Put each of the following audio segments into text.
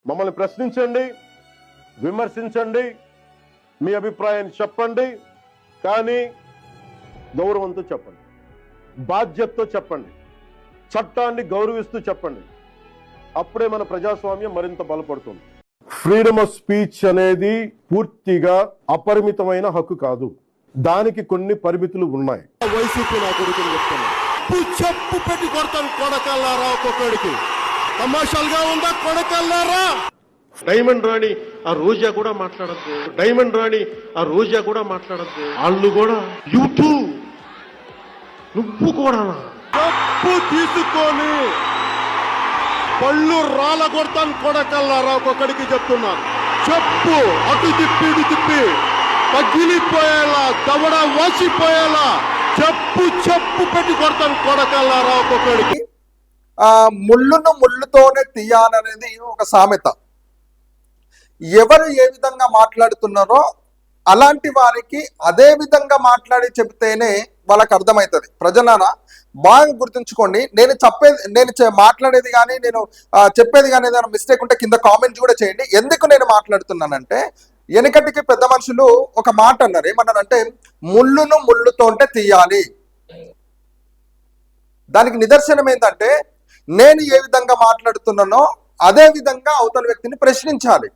మమ్మల్ని ప్రశ్నించండి, విమర్శించండి, మీ అభిప్రాయాన్ని చెప్పండి, కానీ గౌరవంతో చెప్పండి, బాధ్యతతో చెప్పండి, చట్టాన్ని గౌరవిస్తూ చెప్పండి. అప్పుడే మన ప్రజాస్వామ్యం మరింత బలపడుతుంది. ఫ్రీడమ్ ఆఫ్ స్పీచ్ అనేది పూర్తిగా అపరిమితమైన హక్కు కాదు. దానికి కొన్ని పరిమితులు ఉన్నాయి. వైసీపీ నా కొడుకుని చెప్తున్నా, చెప్పు పెట్టి కొడతాను కొడకల్లారా, ఒక్కొక్కడికి తమాషాలుగా ఉందా కొడకల్లారా. డైమండ్ రాణి ఆ రోజా కూడా మాట్లాడద్దు, డైమండ్ రాణి ఆ రోజా కూడా మాట్లాడద్దు, వాళ్ళు కూడా యూట్యూబ్ నువ్వు కూడా తప్పు తీసుకొని పళ్ళు రాళ్ళ కొడతాను కొడకల్లారా, ఒక్కొక్కడికి చెప్తున్నాను. చెప్పు అటు తిప్పి ఇటు తిప్పి పగిలిపోయేలా, దవడ వాసిపోయేలా చెప్పు చెప్పు పెట్టి కొడతాను కొడకల్లారా, ఒక్కొక్కడికి. ముళ్ళును ముళ్ళుతోనే తీయాలనేది ఒక సామెత. ఎవరు ఏ విధంగా మాట్లాడుతున్నారో అలాంటి వారికి అదే విధంగా మాట్లాడి చెబితేనే వాళ్ళకి అర్థమవుతుంది. ప్రజలారా బాగా గుర్తుంచుకోండి. నేను మాట్లాడేది కానీ నేను చెప్పేది కానీ ఏదైనా మిస్టేక్ ఉంటే కింద కామెంట్స్ కూడా చేయండి. ఎందుకు నేను మాట్లాడుతున్నానంటే, వెనకటికి పెద్ద మనుషులు ఒక మాట అన్నారు. ఏమన్నారంటే, ముళ్ళును ముళ్ళుతోంటే తీయాలి. దానికి నిదర్శనం ఏంటంటే, నేను ఏ విధంగా మాట్లాడుతున్నానో అదే విధంగా అవతల వ్యక్తిని ప్రశ్నించాలి.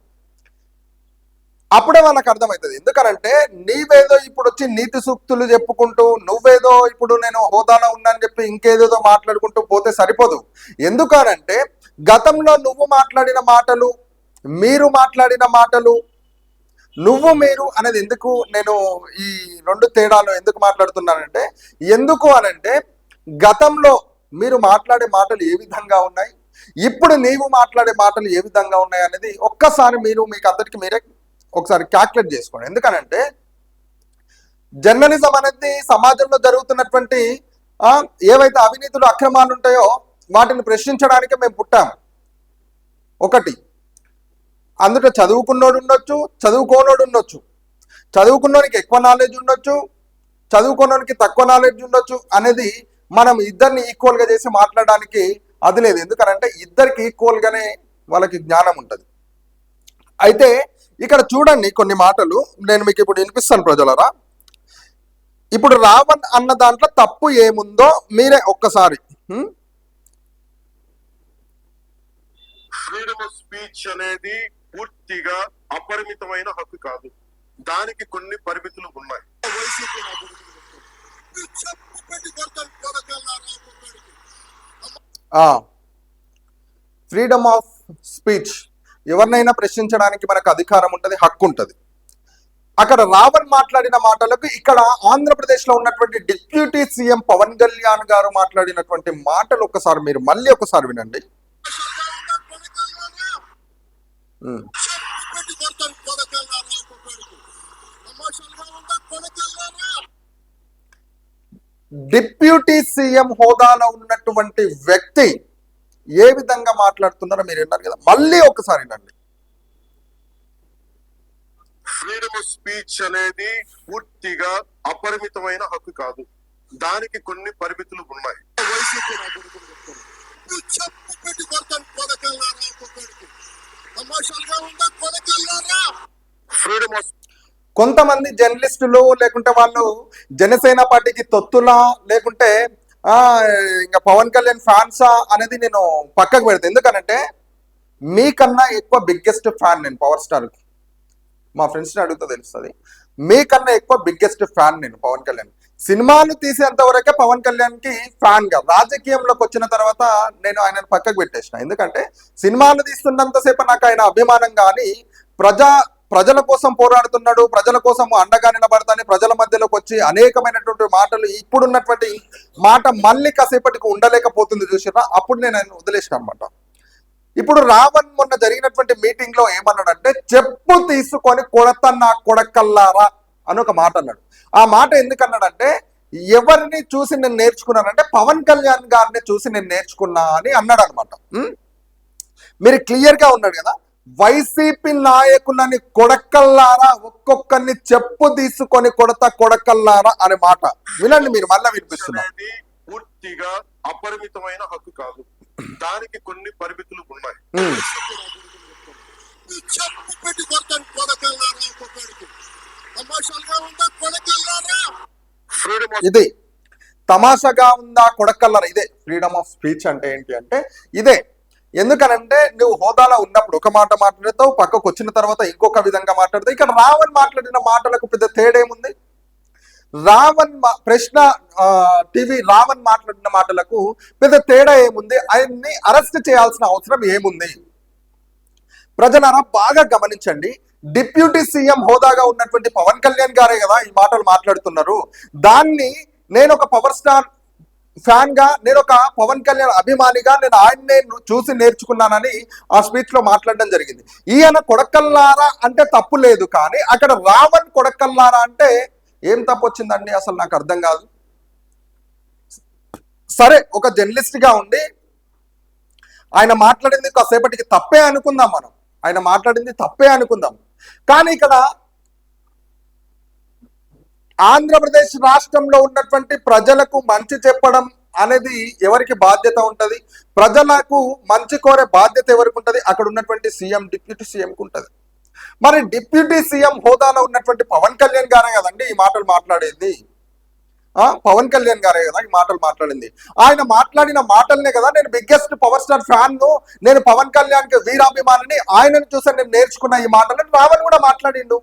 అప్పుడే వాళ్ళకి అర్థమవుతుంది. ఎందుకనంటే, నీవేదో ఇప్పుడు వచ్చి నీతి సూక్తులు చెప్పుకుంటూ, నువ్వేదో ఇప్పుడు నేను హోదాలో ఉన్నానని చెప్పి ఇంకేదేదో మాట్లాడుకుంటూ పోతే సరిపోదు. ఎందుకనంటే, గతంలో నువ్వు మాట్లాడిన మాటలు, మీరు మాట్లాడిన మాటలు, నువ్వు మీరు అనేది ఎందుకు నేను ఈ రెండు తేడాలు ఎందుకు మాట్లాడుతున్నానంటే, ఎందుకు అనంటే, గతంలో మీరు మాట్లాడే మాటలు ఏ విధంగా ఉన్నాయి, ఇప్పుడు నీవు మాట్లాడే మాటలు ఏ విధంగా ఉన్నాయి అనేది ఒక్కసారి మీకు అందరికి మీరే ఒకసారి క్యాల్కులేట్ చేసుకోండి. ఎందుకనంటే, జర్నలిజం అనేది సమాజంలో జరుగుతున్నటువంటి ఏవైతే అవినీతులు అక్రమాలు ఉంటాయో వాటిని ప్రశ్నించడానికే మేము పుట్టాము. ఒకటి, అందులో చదువుకున్నోడు ఉండొచ్చు, చదువుకోనోడు ఉండొచ్చు. చదువుకున్నోనికి ఎక్కువ నాలెడ్జ్ ఉండొచ్చు, చదువుకోనోనికి తక్కువ నాలెడ్జ్ ఉండొచ్చు అనేది మనం ఇద్దరిని ఈక్వల్గా చేసి మాట్లాడడానికి అది లేదు. ఎందుకనంటే ఇద్దరికి ఈక్వల్గానే వాళ్ళకి జ్ఞానం ఉంటుంది. అయితే ఇక్కడ చూడండి కొన్ని మాటలు నేను మీకు ఇప్పుడు వినిపిస్తాను ప్రజలరా. ఇప్పుడు రావణ్ అన్న దాంట్లో తప్పు ఏముందో మీరే ఒక్కసారి. ఫ్రీడమ్ ఆఫ్ స్పీచ్ అనేది పూర్తిగా అపరిమితమైన హక్కు కాదు. దానికి కొన్ని పరిమితులు ఉన్నాయి. ఫ్రీడమ్ ఆఫ్ స్పీచ్, ఎవరినైనా ప్రశ్నించడానికి మనకు అధికారం ఉంటుంది, హక్కు ఉంటుంది. అక్కడ రావణ్ మాట్లాడిన మాటలకు ఇక్కడ ఆంధ్రప్రదేశ్లో ఉన్నటువంటి డిప్యూటీ సీఎం పవన్ కళ్యాణ్ గారు మాట్లాడినటువంటి మాటలు ఒకసారి మీరు మళ్ళీ ఒకసారి వినండి. డిప్యూటీ సీఎం హోదాలో ఉన్నటువంటి వ్యక్తి ఏ విధంగా మాట్లాడుతున్నారో మీరు విన్నారు కదా, మళ్ళీ ఒకసారి వినండి. ఫ్రీడమ్ ఆఫ్ స్పీచ్ అనేది పూర్తిగా అపరిమితమైన హక్కు కాదు. దానికి కొన్ని పరిమితులు ఉన్నాయి. ఫ్రీడమ్ ఆఫ్ కొంతమంది జర్నలిస్టులు లేకుంటే వాళ్ళు జనసేన పార్టీకి తొత్తులా లేకుంటే ఇంకా పవన్ కళ్యాణ్ ఫ్యాన్సా అనేది నేను పక్కకు పెడతాను. ఎందుకనంటే మీకన్నా ఎక్కువ బిగ్గెస్ట్ ఫ్యాన్ నేను పవర్ స్టార్కి. మా ఫ్రెండ్స్ని అడుగుతా తెలుస్తుంది. మీకన్నా ఎక్కువ బిగ్గెస్ట్ ఫ్యాన్ నేను పవన్ కళ్యాణ్. సినిమాలు తీసేంత వరకే పవన్ కళ్యాణ్కి ఫ్యాన్గా, రాజకీయంలోకి వచ్చిన తర్వాత నేను ఆయనను పక్కకు పెట్టేసిన. ఎందుకంటే సినిమాలు తీస్తున్నంతసేపు నాకు ఆయన అభిమానం, కానీ ప్రజల కోసం పోరాడుతున్నాడు, ప్రజల కోసం అండగా నిలబడతాని ప్రజల మధ్యలోకి వచ్చి అనేకమైనటువంటి మాటలు, ఇప్పుడున్నటువంటి మాట మళ్ళీ కాసేపటికి ఉండలేకపోతుంది చూసినా, అప్పుడు నేను ఆయన వదిలేసిన అనమాట. ఇప్పుడు రావణ్ మొన్న జరిగినటువంటి మీటింగ్ లో ఏమన్నాడంటే, చెప్పు తీసుకొని కొడతన్నా కొడకల్లారా అని ఒక మాట అన్నాడు. ఆ మాట ఎందుకన్నాడంటే, ఎవరిని చూసి నేను నేర్చుకున్నానంటే పవన్ కళ్యాణ్ గారిని చూసి నేను నేర్చుకున్నా అని అన్నాడు అనమాట. మీరు క్లియర్ గా ఉన్నాడు కదా, వైసీపీ నాయకులని కొడకల్లారా, ఒక్కొక్కరిని చెప్పు తీసుకొని కొడకల్లారా అనే మాట వినండి. మీరు మళ్ళీ వినిపిస్తున్నారు. పూర్తిగా అపరిమితమైన హక్కు కాదు, దానికి కొన్ని పరిమితులు ఉన్నాయి. ఇది తమాషాగా ఉందా కొడకల్లర, ఇదే ఫ్రీడమ్ ఆఫ్ స్పీచ్ అంటే ఏంటి అంటే ఇదే. ఎందుకనంటే నువ్వు హోదాలో ఉన్నప్పుడు ఒక మాట మాట్లాడతావు, పక్కకు వచ్చిన తర్వాత ఇంకొక విధంగా మాట్లాడతావు. ఇక్కడ రావణ్ మాట్లాడిన మాటలకు పెద్ద తేడేముంది? రావణ్ ప్రశ్న టీవీ రావణ్ మాట్లాడిన మాటలకు పెద్ద తేడా ఏముంది? ఆయన్ని అరెస్ట్ చేయాల్సిన అవసరం ఏముంది? ప్రజలారా బాగా గమనించండి. డిప్యూటీ సీఎం హోదాగా ఉన్నటువంటి పవన్ కళ్యాణ్ గారే కదా ఈ మాటలు మాట్లాడుతున్నారు. దాన్ని నేను ఒక పవర్ స్టార్ ఫ్యాన్ గా, నేను ఒక పవన్ కళ్యాణ్ అభిమానిగా నేను ఆయన్నే చూసి నేర్చుకున్నానని ఆ స్పీచ్ లో మాట్లాడడం జరిగింది. ఈయన కొడకల్లారా అంటే తప్పు లేదు, కానీ అక్కడ రావణ్ కొడకల్లారా అంటే ఏం తప్పు వచ్చిందండి? అసలు నాకు అర్థం కాదు. సరే, ఒక జర్నలిస్ట్ గా ఉండి ఆయన మాట్లాడింది కాసేపటికి తప్పే అనుకుందాం, మనం ఆయన మాట్లాడింది తప్పే అనుకుందాం. కానీ ఇక్కడ ఆంధ్రప్రదేశ్ రాష్ట్రంలో ఉన్నటువంటి ప్రజలకు మంచి చెప్పడం అనేది ఎవరికి బాధ్యత ఉంటది? ప్రజలకు మంచి కోరే బాధ్యత ఎవరికి ఉంటది? అక్కడ ఉన్నటువంటి సీఎం, డిప్యూటీ సీఎంకి ఉంటది. మరి డిప్యూటీ సీఎం హోదాలో ఉన్నటువంటి పవన్ కళ్యాణ్ గారే కదండి ఈ మాటలు మాట్లాడేది. పవన్ కళ్యాణ్ గారే కదా ఈ మాటలు మాట్లాడింది. ఆయన మాట్లాడిన మాటలనే కదా నేను బిగ్గెస్ట్ పవర్ స్టార్ ఫ్యాన్ ను, నేను పవన్ కళ్యాణ్ కి వీరాభిమానిని, ఆయనను చూసి నేను నేర్చుకున్న ఈ మాటలను రావణ్ కూడా మాట్లాడిండు.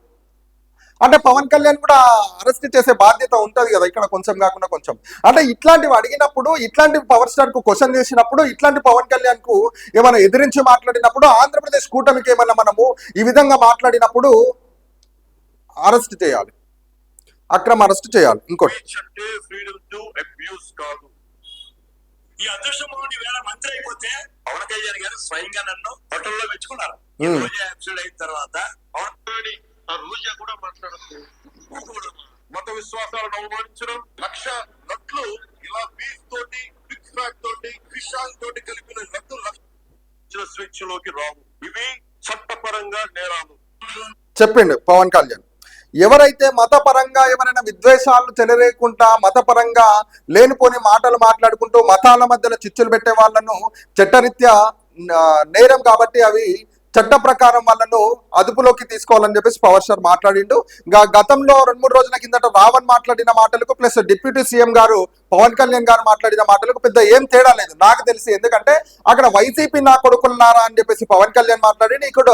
అంటే పవన్ కళ్యాణ్ కూడా అరెస్ట్ చేసే బాధ్యత ఉంటది కదా ఇక్కడ, కొంచెం కాకుండా కొంచెం. అంటే ఇట్లాంటివి అడిగినప్పుడు, ఇట్లాంటి పవర్ స్టార్ కు క్వశ్చన్ చేసినప్పుడు, ఇట్లాంటి పవన్ కళ్యాణ్ కు ఏమైనా ఎదిరించి మాట్లాడినప్పుడు, ఆంధ్రప్రదేశ్ కూటమికి ఏమైనా మనము ఈ విధంగా మాట్లాడినప్పుడు అరెస్ట్ చేయాలి, అక్రమ అరెస్ట్ చేయాలి. ఇంకోటి ఫ్రీడమ్ టు అబ్యూస్ కాదు. ఈ అదృష్టమోహన్ వేళ మంత్రి అయిపోతే పవన్ కళ్యాణ్ గారు స్వయంగా నన్ను హోటల్లో మెచ్చుకున్నారు. ఎపిసోడ్ అయిన తర్వాత ఆ రోజా కూడా మాట్లాడదు. మత విశ్వాసాలను అవమానించడం, లక్ష నట్లు ఇలా బీఫ్ తోటి, బిగ్ ఫ్యాట్ తోటి, ఫిషాల్ తోటి కలిపిన నట్లు లక్ష స్వేచ్ఛలోకి రావు. ఇవి చట్టపరంగా నేరాలు చెప్పిండు పవన్ కళ్యాణ్. ఎవరైతే మతపరంగా ఎవరైనా విద్వేషాలు చెలరేకుంటా, మతపరంగా లేనిపోని మాటలు మాట్లాడుకుంటూ మతాల మధ్యలో చిచ్చులు పెట్టే వాళ్ళను చట్టరీత్యా నేరం కాబట్టి అవి చట్ట ప్రకారం వాళ్ళను అదుపులోకి తీసుకోవాలని చెప్పేసి పవర్ స్టార్ మాట్లాడిండు. గతంలో 2-3 రోజుల కిందట రావణ్ మాట్లాడిన మాటలకు ప్లస్ డిప్యూటీ సీఎం గారు పవన్ కళ్యాణ్ గారు మాట్లాడిన మాటలకు పెద్ద ఏం తేడా లేదు నాకు తెలిసి. ఎందుకంటే అక్కడ వైసీపీ నా కొడుకున్నారా అని చెప్పేసి పవన్ కళ్యాణ్ మాట్లాడి, ఇక్కడ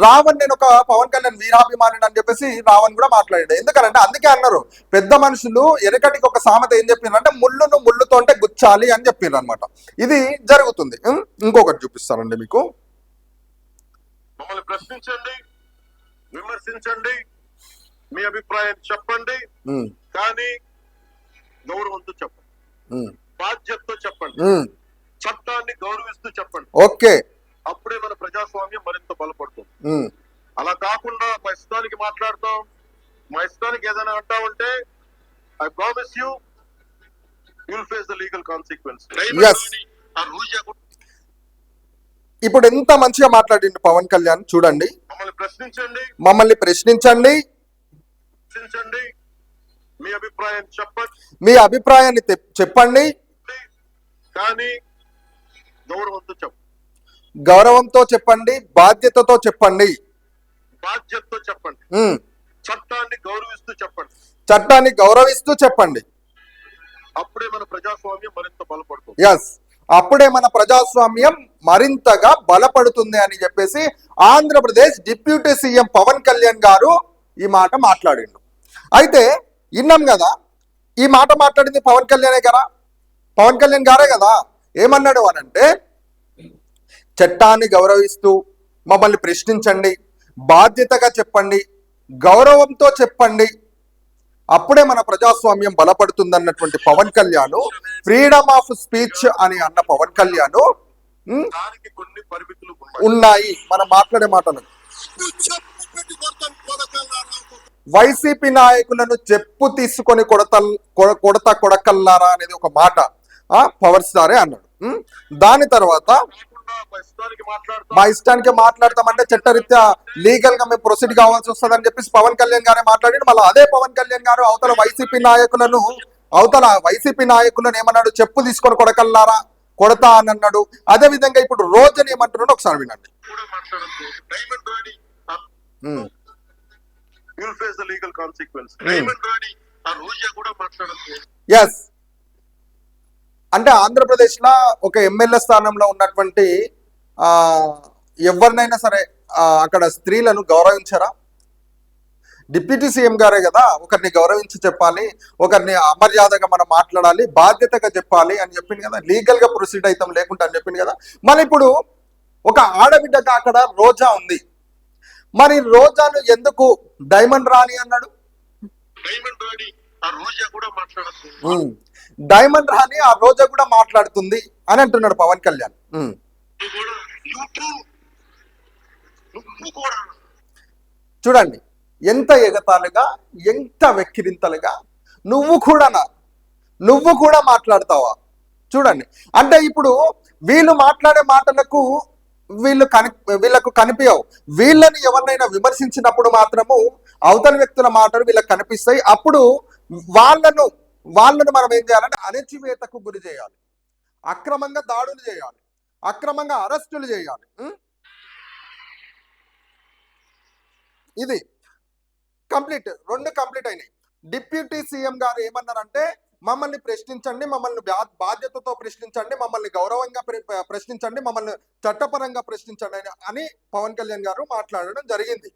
రావణ్ నేను ఒక పవన్ కళ్యాణ్ వీరాభిమాని అని చెప్పేసి రావణ్ కూడా మాట్లాడాడు. ఎందుకంటే అందుకే అన్నారు పెద్ద మనుషులు, వెనకటికి ఒక సామెత ఏం చెప్పినారంటే ముళ్ళును ముళ్ళుతో అంటే గుచ్చాలి అని చెప్పారు అనమాట. ఇది జరుగుతుంది. ఇంకొకటి చూపిస్తానండి మీకు. మమ్మల్ని ప్రశ్నించండి, విమర్శించండి, మీ అభిప్రాయం చెప్పండి, కానీ గౌరవంతో చెప్పండి, బాధ్యతతో చెప్పండి, చట్టాన్ని గౌరవిస్తూ చెప్పండి. ఓకే, అప్పుడే మన ప్రజాస్వామ్యం మరింత బలపడుతుంది. అలా కాకుండా మా ఇష్టానికి మాట్లాడతాం, మా ఇష్టానికి ఏదైనా అంటామంటే I promise you will face the legal consequence. ఇప్పుడు ఎంత మంచిగా మాట్లాడిండు పవన్ కళ్యాణ్ చూడండి. మమ్మల్ని ప్రశ్నించండి, మీ అభిప్రాయం చెప్పండి, మీ అభిప్రాయాన్ని చెప్పండి, కానీ గౌరవంతో చెప్పండి, బాధ్యతతో చెప్పండి, బాధ్యతతో చెప్పండి, చట్టాన్ని గౌరవిస్తూ చెప్పండి, చట్టాన్ని గౌరవిస్తూ చెప్పండి. అప్పుడే మన ప్రజాస్వామ్యం మరింత బలపడుతుంది. ఎస్, అప్పుడే మన ప్రజాస్వామ్యం మరింతగా బలపడుతుంది అని చెప్పేసి ఆంధ్రప్రదేశ్ డిప్యూటీ సీఎం పవన్ కళ్యాణ్ గారు ఈ మాట మాట్లాడిండు. అయితే విన్నాం కదా, ఈ మాట మాట్లాడింది పవన్ కళ్యాణే కదా, పవన్ కళ్యాణ్ గారే కదా. ఏమన్నాడు అనంటే చట్టాన్ని గౌరవిస్తూ మమ్మల్ని ప్రశ్నించండి, బాధ్యతగా చెప్పండి, గౌరవంతో చెప్పండి, అప్పుడే మన ప్రజాస్వామ్యం బలపడుతుందన్నటువంటి Pawan Kalyan, freedom of speech అని అన్న పవన్ కళ్యాణ్ కొన్ని పరిమితులు ఉన్నాయి మనం మాట్లాడే మాటలు. వైసీపీ నాయకులను చెప్పు తీసుకొని కొడకల్లారా అనేది ఒక మాట పవర్ స్టారే అన్నాడు. దాని తర్వాత మా ఇష్టానికి మాట్లాడతామంటే చట్టరీత్యా లీగల్ గా మేము ప్రొసీడ్ కావాల్సి వస్తుందని చెప్పేసి పవన్ కళ్యాణ్ గారే మాట్లాడి, మళ్ళీ అదే పవన్ కళ్యాణ్ గారు అవతల వైసీపీ నాయకులను ఏమన్నాడు, చెప్పు తీసుకొని కొడకల్లారా కొడతా అని అన్నాడు. అదే విధంగా ఇప్పుడు రోజుని ఏమంటున్నాడు ఒకసారి వినండి. కూడా మాట్లాడదు. ఎస్, అంటే ఆంధ్రప్రదేశ్లో ఒక ఎమ్మెల్యే స్థానంలో ఉన్నటువంటి ఆ, ఎవరినైనా సరే అక్కడ స్త్రీలను గౌరవించరా? డిప్యూటీ సీఎం గారే కదా ఒకరిని గౌరవించి చెప్పాలి, ఒకరిని అమర్యాదగా మనం మాట్లాడాలి, బాధ్యతగా చెప్పాలి అని చెప్పింది కదా, లీగల్ గా ప్రొసీడ్ అవుతాం లేకుంటే అని చెప్పింది కదా. మరి ఇప్పుడు ఒక ఆడబిడ్డగా అక్కడ రోజా ఉంది, మరి రోజాను ఎందుకు డైమండ్ రాణి అన్నాడు? డైమండ్ రాణి ఆ రోజా కూడా మాట్లాడదు. డైమండ్ రాణి ఆ రోజా కూడా మాట్లాడుతుంది అని అంటున్నాడు పవన్ కళ్యాణ్. నువ్వు కూడా చూడండి ఎంత ఎగతాళిగా, ఎంత వెక్కిరింతలుగా, నువ్వు కూడా మాట్లాడతావా? చూడండి, అంటే ఇప్పుడు వీళ్ళు మాట్లాడే మాటలకు వీళ్ళకు కనిపించవు. వీళ్ళని ఎవరినైనా విమర్శించినప్పుడు మాత్రము అవతల వ్యక్తుల మాటలు వీళ్ళకి కనిపిస్తాయి. అప్పుడు వాళ్ళను మనం ఏం చేయాలంటే అణచివేతకు గురి చేయాలి, అక్రమంగా దాడులు చేయాలి, అక్రమంగా అరెస్టులు చేయాలి. ఇది రెండు కంప్లీట్ అయినాయి. డిప్యూటీ సీఎం గారు ఏమన్నారంటే, మమ్మల్ని ప్రశ్నించండి, మమ్మల్ని బాధ్యతతో ప్రశ్నించండి, మమ్మల్ని గౌరవంగా ప్రశ్నించండి, మమ్మల్ని చట్టపరంగా ప్రశ్నించండి అని పవన్ కళ్యాణ్ గారు మాట్లాడడం జరిగింది.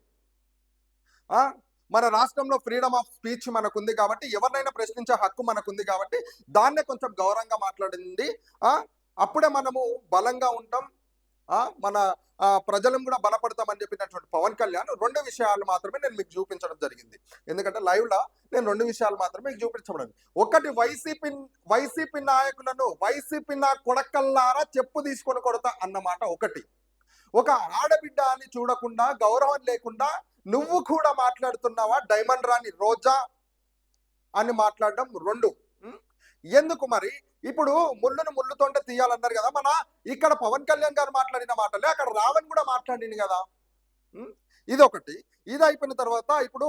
మన రాష్ట్రంలో ఫ్రీడమ్ ఆఫ్ స్పీచ్ మనకుంది కాబట్టి, ఎవరినైనా ప్రశ్నించే హక్కు మనకుంది కాబట్టి దాన్నే కొంచెం గౌరవంగా మాట్లాడింది. అప్పుడే మనము బలంగా ఉంటాం, మన ప్రజలను కూడా బలపడతామని చెప్పినటువంటి పవన్ కళ్యాణ్ రెండు విషయాలు మాత్రమే నేను మీకు చూపించడం జరిగింది. ఎందుకంటే లైవ్ లో నేను రెండు విషయాలు మాత్రమే మీకు చూపించడం. ఒకటి, వైసీపీ నాయకులను వైసీపీ నా కొడకల్లారా చెప్పు తీసుకొని కొడతా అన్నమాట ఒకటి. ఒక ఆడబిడ్డ అని చూడకుండా, గౌరవం లేకుండా నువ్వు కూడా మాట్లాడుతున్నావా డైమండ్ రాణి రోజా అని మాట్లాడడం రెండు. ఎందుకు మరి ఇప్పుడు ముళ్ళును ముళ్ళుతోంటే తీయాలన్నారు కదా, మన ఇక్కడ పవన్ కళ్యాణ్ గారు మాట్లాడిన మాటలే అక్కడ రావణ్ కూడా మాట్లాడింది కదా. ఇదొకటి. ఇది అయిపోయిన తర్వాత ఇప్పుడు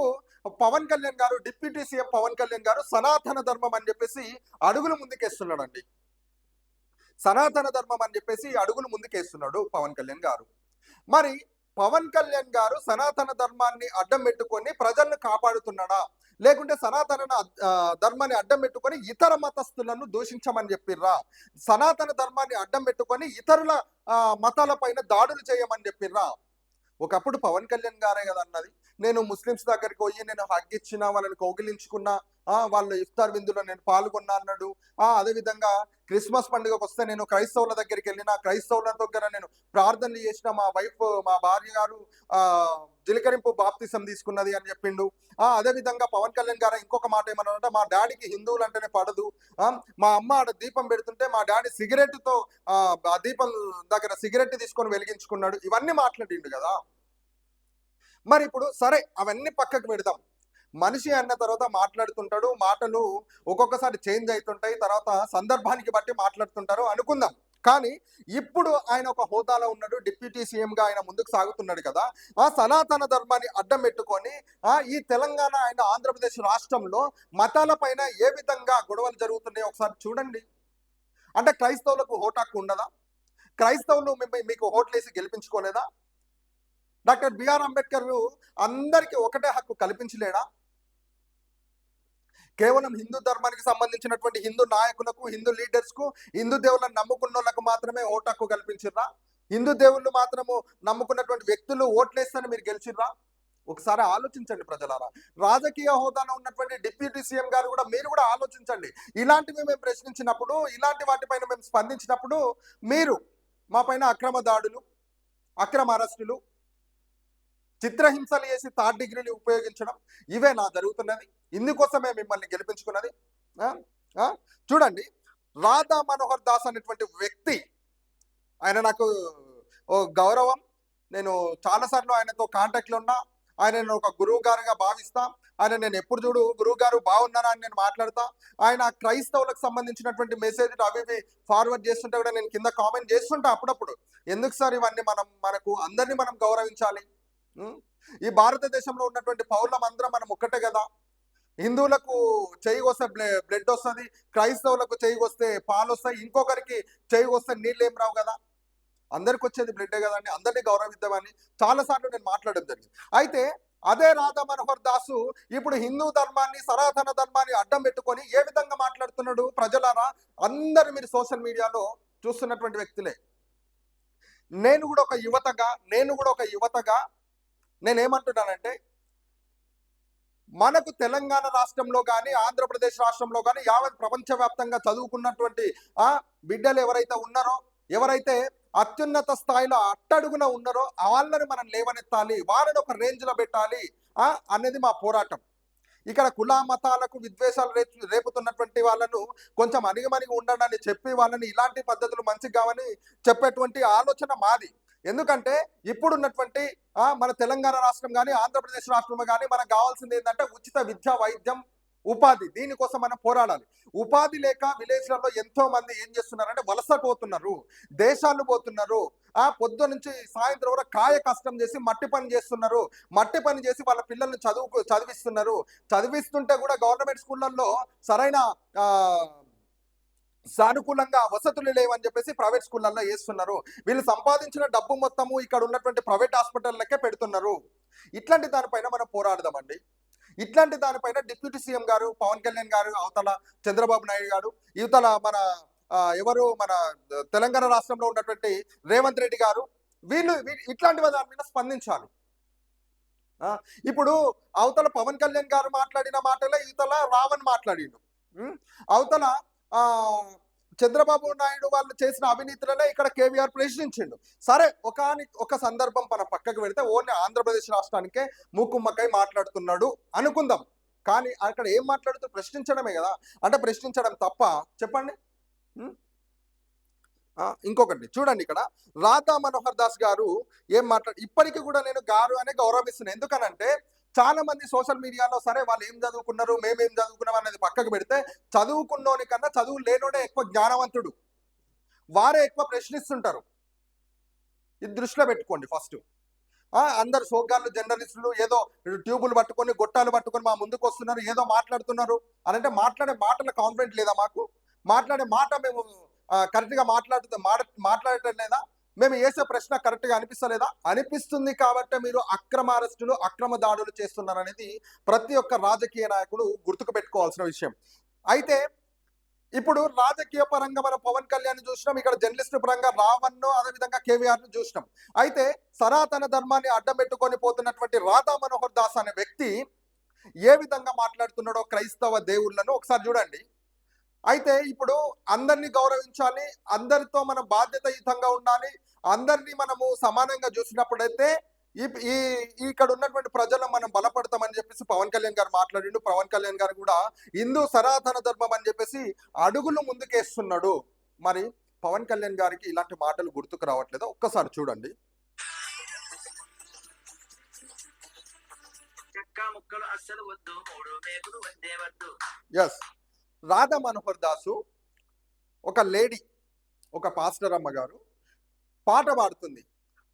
పవన్ కళ్యాణ్ గారు, డిప్యూటీ సీఎం పవన్ కళ్యాణ్ గారు సనాతన ధర్మం అని చెప్పేసి అడుగులు ముందుకేస్తున్నాడండి. సనాతన ధర్మం అని చెప్పేసి అడుగులు ముందుకేస్తున్నాడు పవన్ కళ్యాణ్ గారు. మరి పవన్ కళ్యాణ్ గారు సనాతన ధర్మాన్ని అడ్డం పెట్టుకొని ప్రజలను కాపాడుతున్నాడా, లేకుంటే సనాతన ధర్మాన్ని అడ్డం పెట్టుకొని ఇతర మతస్థులను దూషించమని చెప్పిర్రా? సనాతన ధర్మాన్ని అడ్డం పెట్టుకొని ఇతరుల మతాల పైన దాడులు చేయమని చెప్పిర్రా? ఒకప్పుడు పవన్ కళ్యాణ్ గారే కదా అన్నది, నేను ముస్లిమ్స్ దగ్గరికి పోయి నేను హగ్ ఇచ్చిన, వాళ్ళని కౌగిలించుకున్నా, వాళ్ళ ఇఫ్తార్ విందులో నేను పాల్గొన్నా అన్నాడు. అదేవిధంగా క్రిస్మస్ పండుగకు వస్తే నేను క్రైస్తవుల దగ్గరికి వెళ్ళిన, క్రైస్తవుల దగ్గర నేను ప్రార్థనలు చేసిన, మా భార్య గారు జిలకరింపు బాప్తిసం తీసుకున్నది అని చెప్పిండు. అదేవిధంగా పవన్ కళ్యాణ్ గారు ఇంకొక మాట ఏమన్నారంటే, మా డాడీకి హిందువులు అంటేనే పడదు, మా అమ్మ ఆడ దీపం పెడుతుంటే మా డాడీ సిగరెట్తో ఆ దీపం దగ్గర సిగరెట్ తీసుకొని వెలిగించుకున్నాడు. ఇవన్నీ మాట్లాడిండు కదా. మరి ఇప్పుడు సరే అవన్నీ పక్కకు పెడదాం, మనిషి అన్న తర్వాత మాట్లాడుతుంటాడు, మాటలు ఒక్కొక్కసారి చేంజ్ అవుతుంటాయి, తర్వాత సందర్భానికి బట్టి మాట్లాడుతుంటారు అనుకుందాం. కానీ ఇప్పుడు ఆయన ఒక హోదాలో ఉన్నాడు, డిప్యూటీ సీఎం గా ఆయన ముందుకు సాగుతున్నాడు కదా. సనాతన ధర్మాన్ని అడ్డం పెట్టుకొని ఈ తెలంగాణ ఆయన ఆంధ్రప్రదేశ్ రాష్ట్రంలో మతాల పైన ఏ విధంగా గొడవలు జరుగుతున్నాయో ఒకసారి చూడండి. అంటే క్రైస్తవులకు ఓటు హక్కు ఉండదా? క్రైస్తవులు మీకు ఓట్లేసి గెలిపించుకోలేదా? డాక్టర్ బిఆర్ అంబేద్కర్ అందరికీ ఒకటే హక్కు కల్పించలేడా? కేవలం హిందూ ధర్మానికి సంబంధించినటువంటి హిందూ నాయకులకు, హిందూ లీడర్స్ కు, హిందూ దేవుళ్ళని నమ్ముకున్న వాళ్ళకు మాత్రమే ఓటు హక్కు కల్పించిర్రా? హిందూ దేవుళ్ళు మాత్రము నమ్ముకున్నటువంటి వ్యక్తులు ఓట్లేస్తేనే మీరు గెలిచిర్రా? ఒకసారి ఆలోచించండి ప్రజలారా. రాజకీయ హోదాలో ఉన్నటువంటి డిప్యూటీ సీఎం గారు కూడా మీరు కూడా ఆలోచించండి. ఇలాంటివి మేము ప్రశ్నించినప్పుడు, ఇలాంటి వాటిపైన మేము స్పందించినప్పుడు మీరు మా పైన అక్రమ దాడులు, అక్రమ అరెస్టులు, చిత్రహింసలు చేసి థర్డ్ డిగ్రీని ఉపయోగించడం, ఇవే నా జరుగుతున్నది. ఇందుకోసమే మిమ్మల్ని గెలిపించుకున్నది. చూడండి, రాధా మనోహర్ దాస్ అనేటువంటి వ్యక్తి, ఆయన నాకు ఓ గౌరవం. నేను చాలాసార్లు ఆయనతో కాంటాక్ట్లో ఉన్నా. ఆయన ఒక గురువు గారుగా భావిస్తా. ఆయన నేను ఎప్పుడు చూడు గురువు గారు బాగున్నారా అని నేను మాట్లాడతా. ఆయన క్రైస్తవులకు సంబంధించినటువంటి మెసేజ్ అవి ఫార్వర్డ్ చేస్తుంటే కూడా నేను కింద కామెంట్ చేస్తుంటా అప్పుడప్పుడు. ఎందుకు సార్ ఇవన్నీ? మనకు అందరినీ మనం గౌరవించాలి. ఈ భారతదేశంలో ఉన్నటువంటి పౌరులం అందరం మనం ఒక్కటే కదా. హిందువులకు చెయ్యి వస్తే బ్లడ్ వస్తుంది, క్రైస్తవులకు చెయ్యి వస్తే పాలు వస్తాయి, ఇంకొకరికి చెయ్యి వస్తే నీళ్ళు ఏం రావు కదా. అందరికి వచ్చేది బ్లడ్డే కదండి. అందరినీ గౌరవిద్దామని చాలాసార్లు నేను మాట్లాడడం జరిగింది. అయితే అదే రాధా మనోహర్ దాసు ఇప్పుడు హిందూ ధర్మాన్ని సనాతన ధర్మాన్ని అడ్డం పెట్టుకొని ఏ విధంగా మాట్లాడుతున్నాడు ప్రజలారా? అందరు మీరు సోషల్ మీడియాలో చూస్తున్నటువంటి వ్యక్తులే. నేను కూడా ఒక యువతగా నేనేమంటున్నానంటే, మనకు తెలంగాణ రాష్ట్రంలో కానీ ఆంధ్రప్రదేశ్ రాష్ట్రంలో కానీ యావత్ ప్రపంచవ్యాప్తంగా చదువుకున్నటువంటి బిడ్డలు ఎవరైతే ఉన్నారో, ఎవరైతే అత్యున్నత స్థాయిలో అట్టడుగున ఉన్నారో వాళ్ళని మనం లేవనెత్తాలి, వాళ్ళని ఒక రేంజ్లో పెట్టాలి అనేది మా పోరాటం. ఇక్కడ కుల మతాలకు విద్వేషాలు రేపుతున్నటువంటి వాళ్ళను కొంచెం అణిగిమణిగి ఉండడాన్ని చెప్పి వాళ్ళని ఇలాంటి పద్ధతులు మంచిగా కావని చెప్పేటువంటి ఆలోచన మాది. ఎందుకంటే ఇప్పుడున్నటువంటి మన తెలంగాణ రాష్ట్రం కానీ ఆంధ్రప్రదేశ్ రాష్ట్రం కానీ మనకు కావాల్సింది ఏంటంటే ఉచిత విద్య, వైద్యం, ఉపాధి. దీనికోసం మనం పోరాడాలి. ఉపాధి లేక విలేజ్లలో ఎంతో మంది ఏం చేస్తున్నారంటే వలస పోతున్నారు, దేశాలు పోతున్నారు. పొద్దు నుంచి సాయంత్రం వరకు కాయ కష్టం చేసి మట్టి పని చేస్తున్నారు. మట్టి పని చేసి వాళ్ళ పిల్లల్ని చదివిస్తున్నారు. చదివిస్తుంటే కూడా గవర్నమెంట్ స్కూళ్ళల్లో సరైన సానుకూలంగా వసతులు లేవని చెప్పేసి ప్రైవేట్ స్కూళ్ళల్లో వేస్తున్నారు. వీళ్ళు సంపాదించిన డబ్బు మొత్తము ఇక్కడ ఉన్నటువంటి ప్రైవేట్ హాస్పిటల్లకే పెడుతున్నారు. ఇట్లాంటి దానిపైన మనం పోరాడదామండి. ఇట్లాంటి దానిపైన డిప్యూటీ సీఎం గారు పవన్ కళ్యాణ్ గారు, అవతల చంద్రబాబు నాయుడు గారు, ఇవతల మన ఎవరు మన తెలంగాణ రాష్ట్రంలో ఉన్నటువంటి రేవంత్ రెడ్డి గారు, వీళ్ళు ఇట్లాంటి దాని మీద స్పందించాలి. ఇప్పుడు అవతల పవన్ కళ్యాణ్ గారు మాట్లాడిన మాటలే ఇవతల రావణ్ మాట్లాడిండు. అవతల చంద్రబాబు నాయుడు వాళ్ళు చేసిన అవినీతులనే ఇక్కడ కేవీఆర్ ప్రశ్నించిండు. సరే, ఒక సందర్భం మన పక్కకు పెడితే ఓన్లీ ఆంధ్రప్రదేశ్ రాష్ట్రానికే మూకుమ్మకై మాట్లాడుతున్నాడు అనుకుందాం. కానీ అక్కడ ఏం మాట్లాడుతూ ప్రశ్నించడమే కదా. అంటే ప్రశ్నించడం తప్ప చెప్పండి? ఇంకొకటి చూడండి, ఇక్కడ రాధా మనోహర్ దాస్ గారు ఏం ఇప్పటికీ కూడా నేను గారు అనే గౌరవిస్తున్నాను. ఎందుకనంటే చాలా మంది సోషల్ మీడియాలో సరే వాళ్ళు ఏం చదువుకున్నారు, మేమేం చదువుకున్నాం అనేది పక్కకు పెడితే చదువుకున్నోని కన్నా చదువు లేనోడే ఎక్కువ జ్ఞానవంతుడు, వారే ఎక్కువ ప్రశ్నిస్తుంటారు. ఇది దృష్టిలో పెట్టుకోండి. ఫస్ట్ అందరు సోగ్గాళ్ళు జర్నలిస్టులు ఏదో ట్యూబులు పట్టుకొని గొట్టాలు పట్టుకొని మా ముందుకు వస్తున్నారు, ఏదో మాట్లాడుతున్నారు అని అంటే మాట్లాడే మాటల కాన్ఫిడెంట్ లేదా? మాకు మాట్లాడే మాట మేము కరెక్ట్గా మాట్లాడటం లేదా? మేము వేసే ప్రశ్న కరెక్ట్గా అనిపిస్తలేదా? అనిపిస్తుంది. కాబట్టి మీరు అక్రమ అరెస్టులు, అక్రమ దాడులు చేస్తున్నారనేది ప్రతి ఒక్క రాజకీయ నాయకుడు గుర్తుకు పెట్టుకోవాల్సిన విషయం. అయితే ఇప్పుడు రాజకీయ పరంగా మనం పవన్ కళ్యాణ్ చూసినాం, ఇక్కడ జర్నలిస్ట్ పరంగా రావణ్ను, అదేవిధంగా కేవీఆర్ను చూసినాం. అయితే సనాతన ధర్మాన్ని అడ్డం పెట్టుకొని పోతున్నటువంటి రాధా మనోహర్ దాస్ అనే వ్యక్తి ఏ విధంగా మాట్లాడుతున్నాడో క్రైస్తవ దేవుళ్ళను ఒకసారి చూడండి. అయితే ఇప్పుడు అందరినీ గౌరవించాలి, అందరితో మనం బాధ్యతాయుతంగా ఉండాలి, అందరినీ మనము సమానంగా చూసినప్పుడైతే ఇక్కడ ఉన్నటువంటి ప్రజలను మనం బలపడతామని చెప్పేసి పవన్ కళ్యాణ్ గారు మాట్లాడిండు. పవన్ కళ్యాణ్ గారు కూడా హిందూ సనాతన ధర్మం అని చెప్పేసి అడుగులు ముందుకేస్తున్నాడు. మరి పవన్ కళ్యాణ్ గారికి ఇలాంటి మాటలు గుర్తుకు రావట్లేదా? ఒక్కసారి చూడండి. ఎస్, రాధా మనోహర్ దాసు ఒక లేడీ, ఒక పాస్టర్ అమ్మ గారు పాట పాడుతుంది.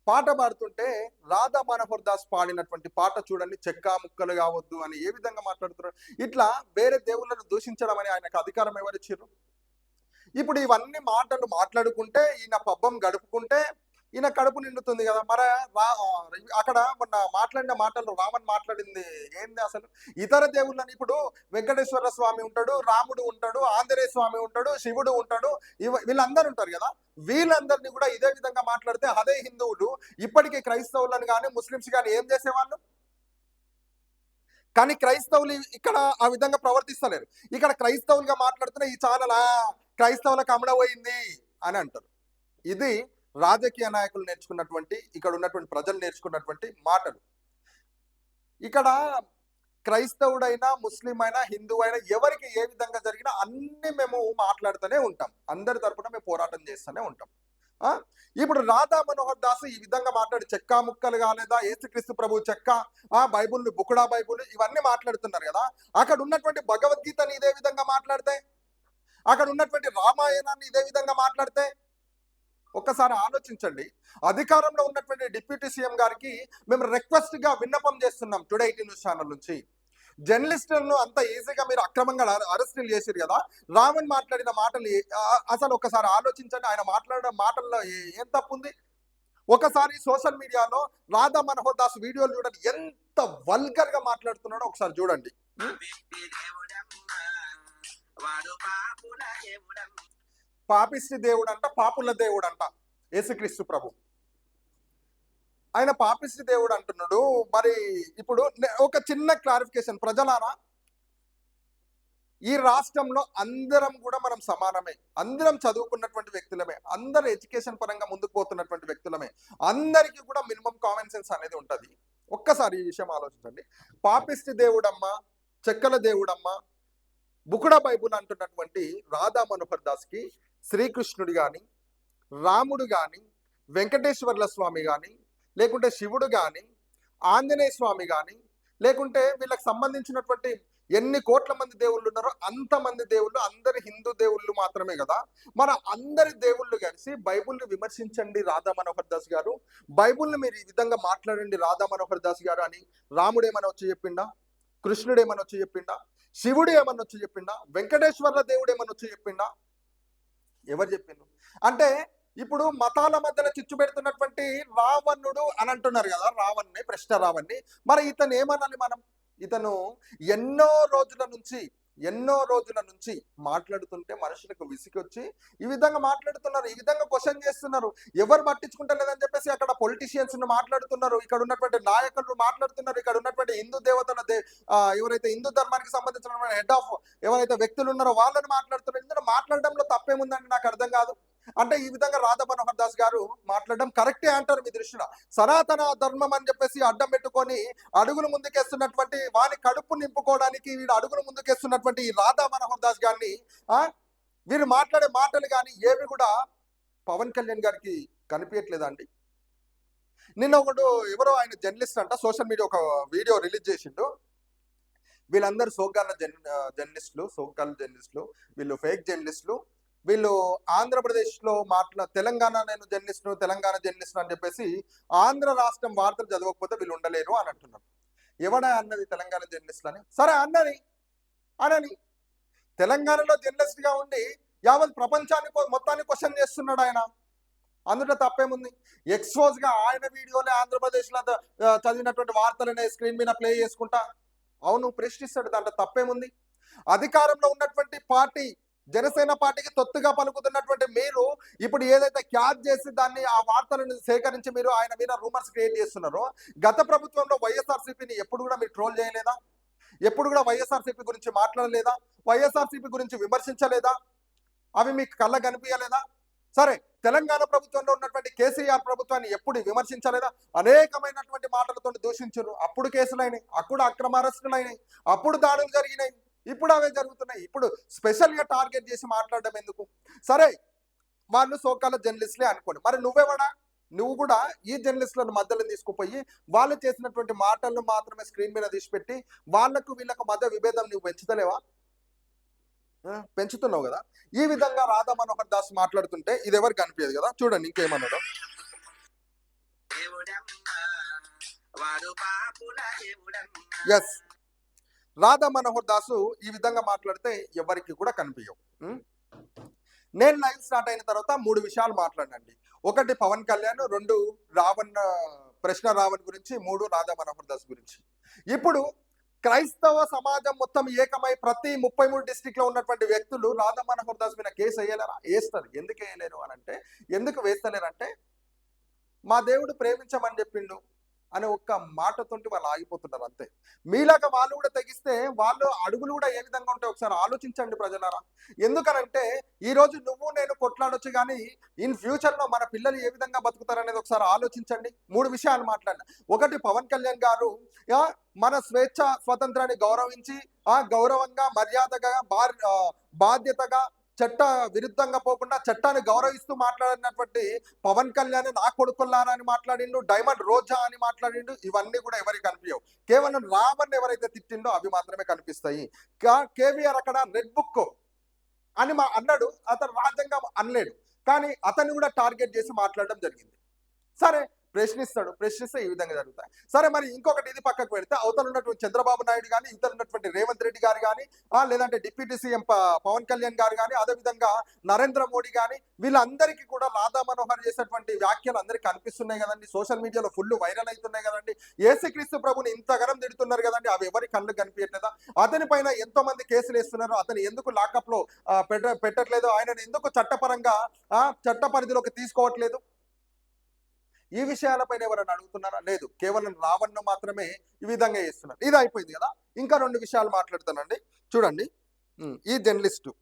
పాట పాడుతుంటే రాధా మనోహర్ దాస్ పాడినటువంటి పాట చూడండి. చెక్క ముక్కలు కావద్దు అని ఏ విధంగా మాట్లాడుతున్నారు. ఇట్లా వేరే దేవుళ్ళను దూషించడం అని ఆయనకు అధికారం ఎవరిచ్చారు? ఇప్పుడు ఇవన్నీ మాటలు మాట్లాడుకుంటే ఈయన పబ్బం గడుపుకుంటే ఈయన కడుపు నిండుతుంది కదా. మరి అక్కడ మొన్న మాట్లాడిన మాటలు రావణ్ మాట్లాడింది ఏంది అసలు? ఇతర దేవుళ్ళని ఇప్పుడు వెంకటేశ్వర స్వామి ఉంటాడు, రాముడు ఉంటాడు, ఆంజనేయ స్వామి ఉంటాడు, శివుడు ఉంటాడు, వీళ్ళందరూ ఉంటారు కదా. వీళ్ళందరినీ కూడా ఇదే విధంగా మాట్లాడితే అదే హిందువులు ఇప్పటికీ క్రైస్తవులను కానీ ముస్లిమ్స్ కానీ ఏం చేసేవాళ్ళు? కానీ క్రైస్తవులు ఇక్కడ ఆ విధంగా ప్రవర్తిస్తలేరు. ఇక్కడ క్రైస్తవులుగా మాట్లాడుతున్న ఈ ఛానల్ క్రైస్తవులకు అమడపోయింది అని అంటారు. ఇది రాజకీయ నాయకులు నేర్చుకున్నటువంటి, ఇక్కడ ఉన్నటువంటి ప్రజలు నేర్చుకున్నటువంటి మాటలు. ఇక్కడ క్రైస్తవుడైనా, ముస్లిం అయినా, హిందూ అయినా ఎవరికి ఏ విధంగా జరిగినా అన్ని మేము మాట్లాడుతూనే ఉంటాం. అందరి తరపున మేము పోరాటం చేస్తూనే ఉంటాం. ఇప్పుడు రాధా మనోహర్ దాస్ ఈ విధంగా మాట్లాడి చెక్క ముక్కలు కాలేదా, యేసుక్రీస్తు ప్రభు చెక్క, బైబుల్, బుకుడా బైబుల్ ఇవన్నీ మాట్లాడుతున్నారు కదా. అక్కడ ఉన్నటువంటి భగవద్గీతని ఇదే విధంగా మాట్లాడితే, అక్కడ ఉన్నటువంటి రామాయణాన్ని ఇదే విధంగా మాట్లాడితే ఒక్కసారి ఆలోచించండి. అధికారంలో ఉన్నటువంటి డిప్యూటీ సీఎం గారికి మేము రిక్వెస్ట్ గా విన్నపం చేస్తున్నాం. టుడే 18 న్యూస్ ఛానల్ నుంచి జర్నలిస్టులను అంత ఈజీగా మీరు అక్రమంగా అరెస్టులు చేశారు కదా. రావణ్ మాట్లాడిన మాటలు అసలు ఒకసారి ఆలోచించండి. ఆయన మాట్లాడిన మాటల్లో ఏం తప్పు ఉంది? ఒకసారి సోషల్ మీడియాలో రాధా మనోహర్ దాస్ వీడియోలు చూడండి, ఎంత వల్గర్ గా మాట్లాడుతున్నాడో ఒకసారి చూడండి. పాపిష్టి దేవుడు అంట, పాపుల దేవుడు అంట యేసుక్రీస్తు ప్రభు. ఆయన పాపిష్టి దేవుడు అంటున్నాడు. మరి ఇప్పుడు ఒక చిన్న క్లారిఫికేషన్ ప్రజలారా, ఈ రాష్ట్రంలో అందరం కూడా మనం సమానమే, అందరం చదువుకున్నటువంటి వ్యక్తులమే, అందరు ఎడ్యుకేషన్ పరంగా ముందుకు పోతున్నటువంటి వ్యక్తులమే, అందరికీ కూడా మినిమం కామన్ సెన్స్ అనేది ఉంటుంది. ఒక్కసారి ఈ విషయం ఆలోచించండి. పాపిష్టి దేవుడమ్మ, చెక్కల దేవుడమ్మ, బుకుడ బైబుల్ అంటున్నటువంటి రాధా మనోహర్ దాస్కి శ్రీకృష్ణుడు కానీ, రాముడు కానీ, వెంకటేశ్వర్ల స్వామి కానీ, లేకుంటే శివుడు కానీ, ఆంజనేయ స్వామి కానీ, లేకుంటే వీళ్ళకి సంబంధించినటువంటి ఎన్ని కోట్ల మంది దేవుళ్ళు ఉన్నారో అంతమంది దేవుళ్ళు అందరి హిందూ దేవుళ్ళు మాత్రమే కదా. మన అందరి దేవుళ్ళు కలిసి బైబుల్ని విమర్శించండి రాధా మనోహర్ దాస్ గారు, బైబుల్ని మీరు ఈ విధంగా మాట్లాడండి రాధా మనోహర్ దాస్ గారు అని రాముడు ఏమని వచ్చి చెప్పిండా, కృష్ణుడు ఏమని వచ్చి చెప్పిండా, శివుడు ఏమని వచ్చి చెప్పిండా, వెంకటేశ్వర్ల దేవుడు ఏమని వచ్చి చెప్పిండా? ఎవరు చెప్పిండు? అంటే ఇప్పుడు మతాల మధ్యలో చిచ్చు పెడుతున్నటువంటి రావణుడు అని అంటున్నారు కదా, రావణ్ణి, ప్రశ్న రావణ్ణి. మరి ఇతను ఏమనాలి మనం? ఇతను ఎన్నో రోజుల నుంచి మాట్లాడుతుంటే మనుషులకు విసిగొచ్చి ఈ విధంగా మాట్లాడుతున్నారు, ఈ విధంగా క్వశ్చన్ చేస్తున్నారు. ఎవరు పట్టించుకుంటలేదని చెప్పేసి అక్కడ పొలిటీషియన్స్ మాట్లాడుతున్నారు, ఇక్కడ ఉన్నటువంటి నాయకులు మాట్లాడుతున్నారు, ఇక్కడ ఉన్నటువంటి హిందూ దేవతల ఎవరైతే హిందూ ధర్మానికి సంబంధించిన హెడ్ ఆఫ్ ఎవరైతే వ్యక్తులు ఉన్నారో వాళ్ళని మాట్లాడుతున్నారు. ఇందులో మాట్లాడడంలో తప్పేముందని నాకు అర్థం కాదు. అంటే ఈ విధంగా రాధా మనోహర్ దాస్ గారు మాట్లాడడం కరెక్టే అంటారు మీ దృష్టిలో. సనాతన ధర్మం అని చెప్పేసి అడ్డం పెట్టుకొని అడుగులు ముందుకేస్తున్నటువంటి వాని కడుపు నింపుకోవడానికి వీడు అడుగులు ముందుకేస్తున్నటువంటి ఈ రాధా మనోహర్ దాస్ గారిని వీరు మాట్లాడే మాటలు కానీ ఏవి కూడా పవన్ కళ్యాణ్ గారికి కనిపించట్లేదండి. నిన్న ఒకడు ఎవరో ఆయన జర్నలిస్ట్ అంట సోషల్ మీడియా ఒక వీడియో రిలీజ్ చేసిండు. వీళ్ళందరూ సోగ్గాల జర్నలిస్టులు, వీళ్ళు ఫేక్ జర్నలిస్టులు, వీళ్ళు ఆంధ్రప్రదేశ్లో తెలంగాణ జర్నలిస్ట్ అని చెప్పేసి ఆంధ్ర రాష్ట్రం వార్తలు చదవకపోతే వీళ్ళు ఉండలేరు అని అంటున్నారు. ఎవడ అన్నది తెలంగాణ జర్నలిస్టులు అని? సరే అనని తెలంగాణలో జర్నలిస్ట్ గా ఉండి యావత్ ప్రపంచాన్ని మొత్తాన్ని క్వశ్చన్ చేస్తున్నాడు ఆయన. అందులో తప్పేముంది? ఎక్స్పోజ్ గా ఆయన వీడియోలే ఆంధ్రప్రదేశ్ లో చదివినటువంటి వార్తలనే స్క్రీన్ మీద ప్లే చేసుకుంటా అవును ప్రశ్నిస్తాడు, దాంట్లో తప్పేముంది? అధికారంలో ఉన్నటువంటి పార్టీ జనసేన పార్టీకి తొత్తుగా పలుకుతున్నటువంటి మీరు ఇప్పుడు ఏదైతే క్యాచ్ చేసి దాన్ని ఆ వార్తలను సేకరించి మీరు ఆయన మీద రూమర్స్ క్రియేట్ చేస్తున్నారో, గత ప్రభుత్వంలో వైఎస్ఆర్సీపీని ఎప్పుడు కూడా మీరు ట్రోల్ చేయలేదా? ఎప్పుడు కూడా వైఎస్ఆర్సీపీ గురించి మాట్లాడలేదా? వైఎస్ఆర్సీపీ గురించి విమర్శించలేదా? అవి మీకు కళ్ళ కనిపించలేదా? సరే, తెలంగాణ ప్రభుత్వంలో ఉన్నటువంటి కేసీఆర్ ప్రభుత్వాన్ని ఎప్పుడు విమర్శించలేదా? అనేకమైనటువంటి మాటలతో దూషించారు. అప్పుడు కేసులైనాయి, అప్పుడు అక్రమ అరెస్టులైనాయి, అప్పుడు దాడులు జరిగినాయి, ఇప్పుడు అవే జరుగుతున్నాయి. ఇప్పుడు స్పెషల్ గా టార్గెట్ చేసి మాట్లాడడం ఎందుకు? సరే, వాళ్ళు సోకాల జర్నలిస్టులే అనుకోండి, మరి నువ్వు కూడా ఈ జర్నలిస్టులను మధ్యలో తీసుకుపోయి వాళ్ళు చేసినటువంటి మాటలను మాత్రమే స్క్రీన్ మీద తీసిపెట్టి వీళ్ళకు మధ్య విభేదం నువ్వు పెంచుతున్నావు కదా. ఈ విధంగా రాధా మనోహర్ దాస్ మాట్లాడుతుంటే ఇది ఎవరికి కనిపించదు కదా. చూడండి ఇంకేమన్నాడు. ఎస్, రాధా మనోహర్ దాసు ఈ విధంగా మాట్లాడితే ఎవరికి కూడా కనిపించవు. నేను లైవ్ స్టార్ట్ అయిన తర్వాత 3 విషయాలు మాట్లాడండి. 1 పవన్ కళ్యాణ్, 2 ప్రశ్న రావణ్ గురించి, 3 రాధా మనోహర్ దాస్ గురించి. ఇప్పుడు క్రైస్తవ సమాజం మొత్తం ఏకమై ప్రతి 33 డిస్ట్రిక్ట్ లో ఉన్నటువంటి వ్యక్తులు రాధా మనోహర్ దాస్ మీద కేసు వేయలేరా? వేస్తారు. ఎందుకు వేయలేరు అని అంటే, ఎందుకు వేస్తలేరంటే మా దేవుడు ప్రేమించమని చెప్పిండు అనే ఒక్క మాటతోటి వాళ్ళు ఆగిపోతున్నారు అంతే. మీలాగా వాళ్ళు కూడా తెగిస్తే వాళ్ళు అడుగులు కూడా ఏ విధంగా ఉంటాయి ఒకసారి ఆలోచించండి ప్రజలారా. ఎందుకనంటే ఈ రోజు నువ్వు నేను కొట్లాడొచ్చు, కానీ ఇన్ ఫ్యూచర్ లో మన పిల్లలు ఏ విధంగా బతుకుతారనేది ఒకసారి ఆలోచించండి. 3 విషయాలు మాట్లాడిన. 1 పవన్ కళ్యాణ్ గారు మన స్వాతంత్రాన్ని గౌరవించి గౌరవంగా, మర్యాదగా, బాధ్యతగా, చట్ట విరుద్ధంగా పోకుండా చట్టాన్ని గౌరవిస్తూ మాట్లాడినటువంటి పవన్ కళ్యాణ్ నా కొడుకుల్లారా అని మాట్లాడిండు, డైమండ్ రోజా అని మాట్లాడిండు. ఇవన్నీ కూడా ఎవరికి కనిపించవు. కేవలం రావణ్ ఎవరైతే తిట్టిండో అవి మాత్రమే కనిపిస్తాయి. కేవీఆర్ అక్కడ రెడ్ బుక్ అని అన్నాడు, అతను రాజ్యాంగం అనలేడు, కానీ అతన్ని కూడా టార్గెట్ చేసి మాట్లాడడం జరిగింది. సరే, ప్రశ్నిస్తే ఈ విధంగా జరుగుతాయి. సరే, మరి ఇంకొకటి ఇది పక్కకు పెడితే అవతల ఉన్నటువంటి చంద్రబాబు నాయుడు కానీ, ఇవతల ఉన్నటువంటి రేవంత్ రెడ్డి గారు కానీ, లేదంటే డిప్యూటీ సీఎం పవన్ కళ్యాణ్ గారు కానీ, అదేవిధంగా నరేంద్ర మోడీ కానీ, వీళ్ళందరికీ కూడా రాధా మనోహర్ చేసేటువంటి వ్యాఖ్యలు అందరికీ కనిపిస్తున్నాయి కదండి, సోషల్ మీడియాలో ఫుల్ వైరల్ అవుతున్నాయి కదండి. యేసుక్రీస్తు ప్రభుని ఇంతగానం తిడుతున్నారు కదండి, అవి ఎవరి కళ్ళు కనిపించట్లేదా? అతని పైన ఎంతో మంది కేసులు వేస్తున్నారు, అతను ఎందుకు లాకప్ లో పెట్టట్లేదు, ఆయనను ఎందుకు చట్టపరంగా చట్ట పరిధిలోకి తీసుకోవట్లేదు? ఈ విషయాలపైన ఎవరైనా అడుగుతున్నారా? లేదు, కేవలం రావణ్ను మాత్రమే ఈ విధంగా చేస్తున్నారు. ఇది అయిపోయింది కదా, ఇంకా 2 విషయాలు మాట్లాడుతానండి. చూడండి, ఈ జర్నలిస్టు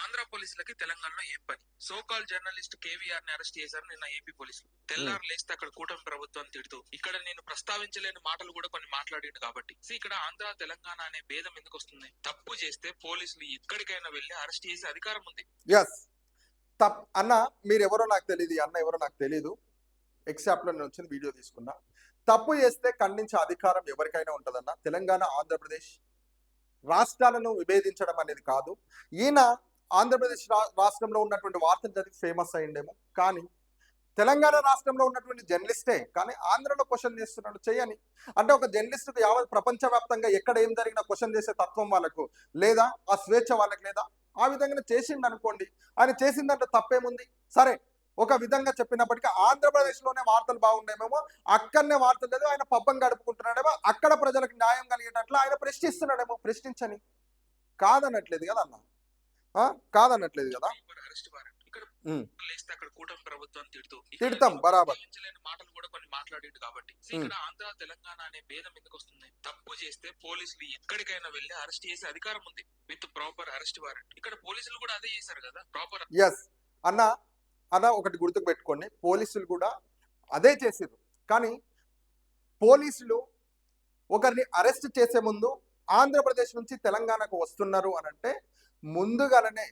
ఆంధ్ర పోలీసులకి తెలంగాణలో ఏం పని? సోకాల్ జర్నలిస్ట్ కేవీఆర్ ని అరెస్ట్ చేశారు నిన్న ఏపీ పోలీసులు. తెల్లారు లేస్తే అక్కడ కూటమి ప్రభుత్వాన్ని తిడుతూ ఇక్కడ నేను ప్రస్తావించలేని మాటలు కూడా కొన్ని మాట్లాడిండు కాబట్టి ఇక్కడ ఆంధ్ర తెలంగాణ అనే భేదం ఎందుకు వస్తుంది? తప్పు చేస్తే పోలీసులు ఎక్కడికైనా వెళ్లి అరెస్ట్ చేసే అధికారం ఉంది. ఎస్, అన్న మీరు ఎవరో నాకు తెలియదు, అన్న ఎవరో నాకు తెలీదు, ఎక్సాప్ట్ లో నేను వచ్చిన వీడియో తీసుకున్నా. తప్పు చేస్తే ఖండించే అధికారం ఎవరికైనా ఉంటుందన్న. తెలంగాణ ఆంధ్రప్రదేశ్ రాష్ట్రాలను విభేదించడం అనేది కాదు. ఈయన ఆంధ్రప్రదేశ్ రాష్ట్రంలో ఉన్నటువంటి వార్తలు చదివి ఫేమస్ అయ్యిండేమో, కానీ తెలంగాణ రాష్ట్రంలో ఉన్నటువంటి జర్నలిస్టే కానీ ఆంధ్రలో క్వశ్చన్ చేస్తున్నాడు. చేయని అంటే ఒక జర్నలిస్ట్కు యావత్ ప్రపంచవ్యాప్తంగా ఎక్కడ ఏం జరిగినా క్వశ్చన్ చేసే తత్వం వాళ్ళకు లేదా, ఆ స్వేచ్ఛ వాళ్ళకి లేదా? ఆ విధంగా చేసిండు అనుకోండి, ఆయన చేసిందంటే తప్పేముంది? సరే, ఒక విధంగా చెప్పినప్పటికీ ఆంధ్రప్రదేశ్ లోనే వార్తలు బాగుండేమేమో, అక్కడనే వార్తలు లేదు, ఆయన పబ్బం గడుపుకుంటున్నాడేమో, అక్కడ ప్రజలకు న్యాయం కలిగేటట్లు ఆయన ప్రశ్నిస్తున్నాడేమో. ప్రశ్నించని కాదనట్లేదు కదా అన్న, కాదనట్లేదు కదా. అరెస్ట్ వారెంట్ ఇక్కడ లేస్తే అక్కడ కూటమి ప్రభుత్వాన్ని తిడతాం బరాబర్. మాటలు కూడా కొన్ని మాట్లాడిండు కాబట్టి ఇక్కడ ఆంధ్ర తెలంగాణ అనే భేదం ఎందుకు వస్తుంది? తప్పు చేస్తే పోలీసులు ఎక్కడికైనా వెళ్లి అరెస్ట్ చేసే అధికారం ఉంది విత్ ప్రాపర్ అరెస్ట్ వారెంట్. ఇక్కడ పోలీసులు కూడా అదే చేశారు కదా, ప్రాపర్. ఎస్ అన్న ఒకటి గుర్తుకు పెట్టుకోండి, పోలీసులు కూడా అదే చేసారు. కానీ పోలీసులు ఒకరిని అరెస్ట్ చేసే ముందు ఆంధ్రప్రదేశ్ నుంచి తెలంగాణకు వస్తున్నారు అని అంటే ముందుగానే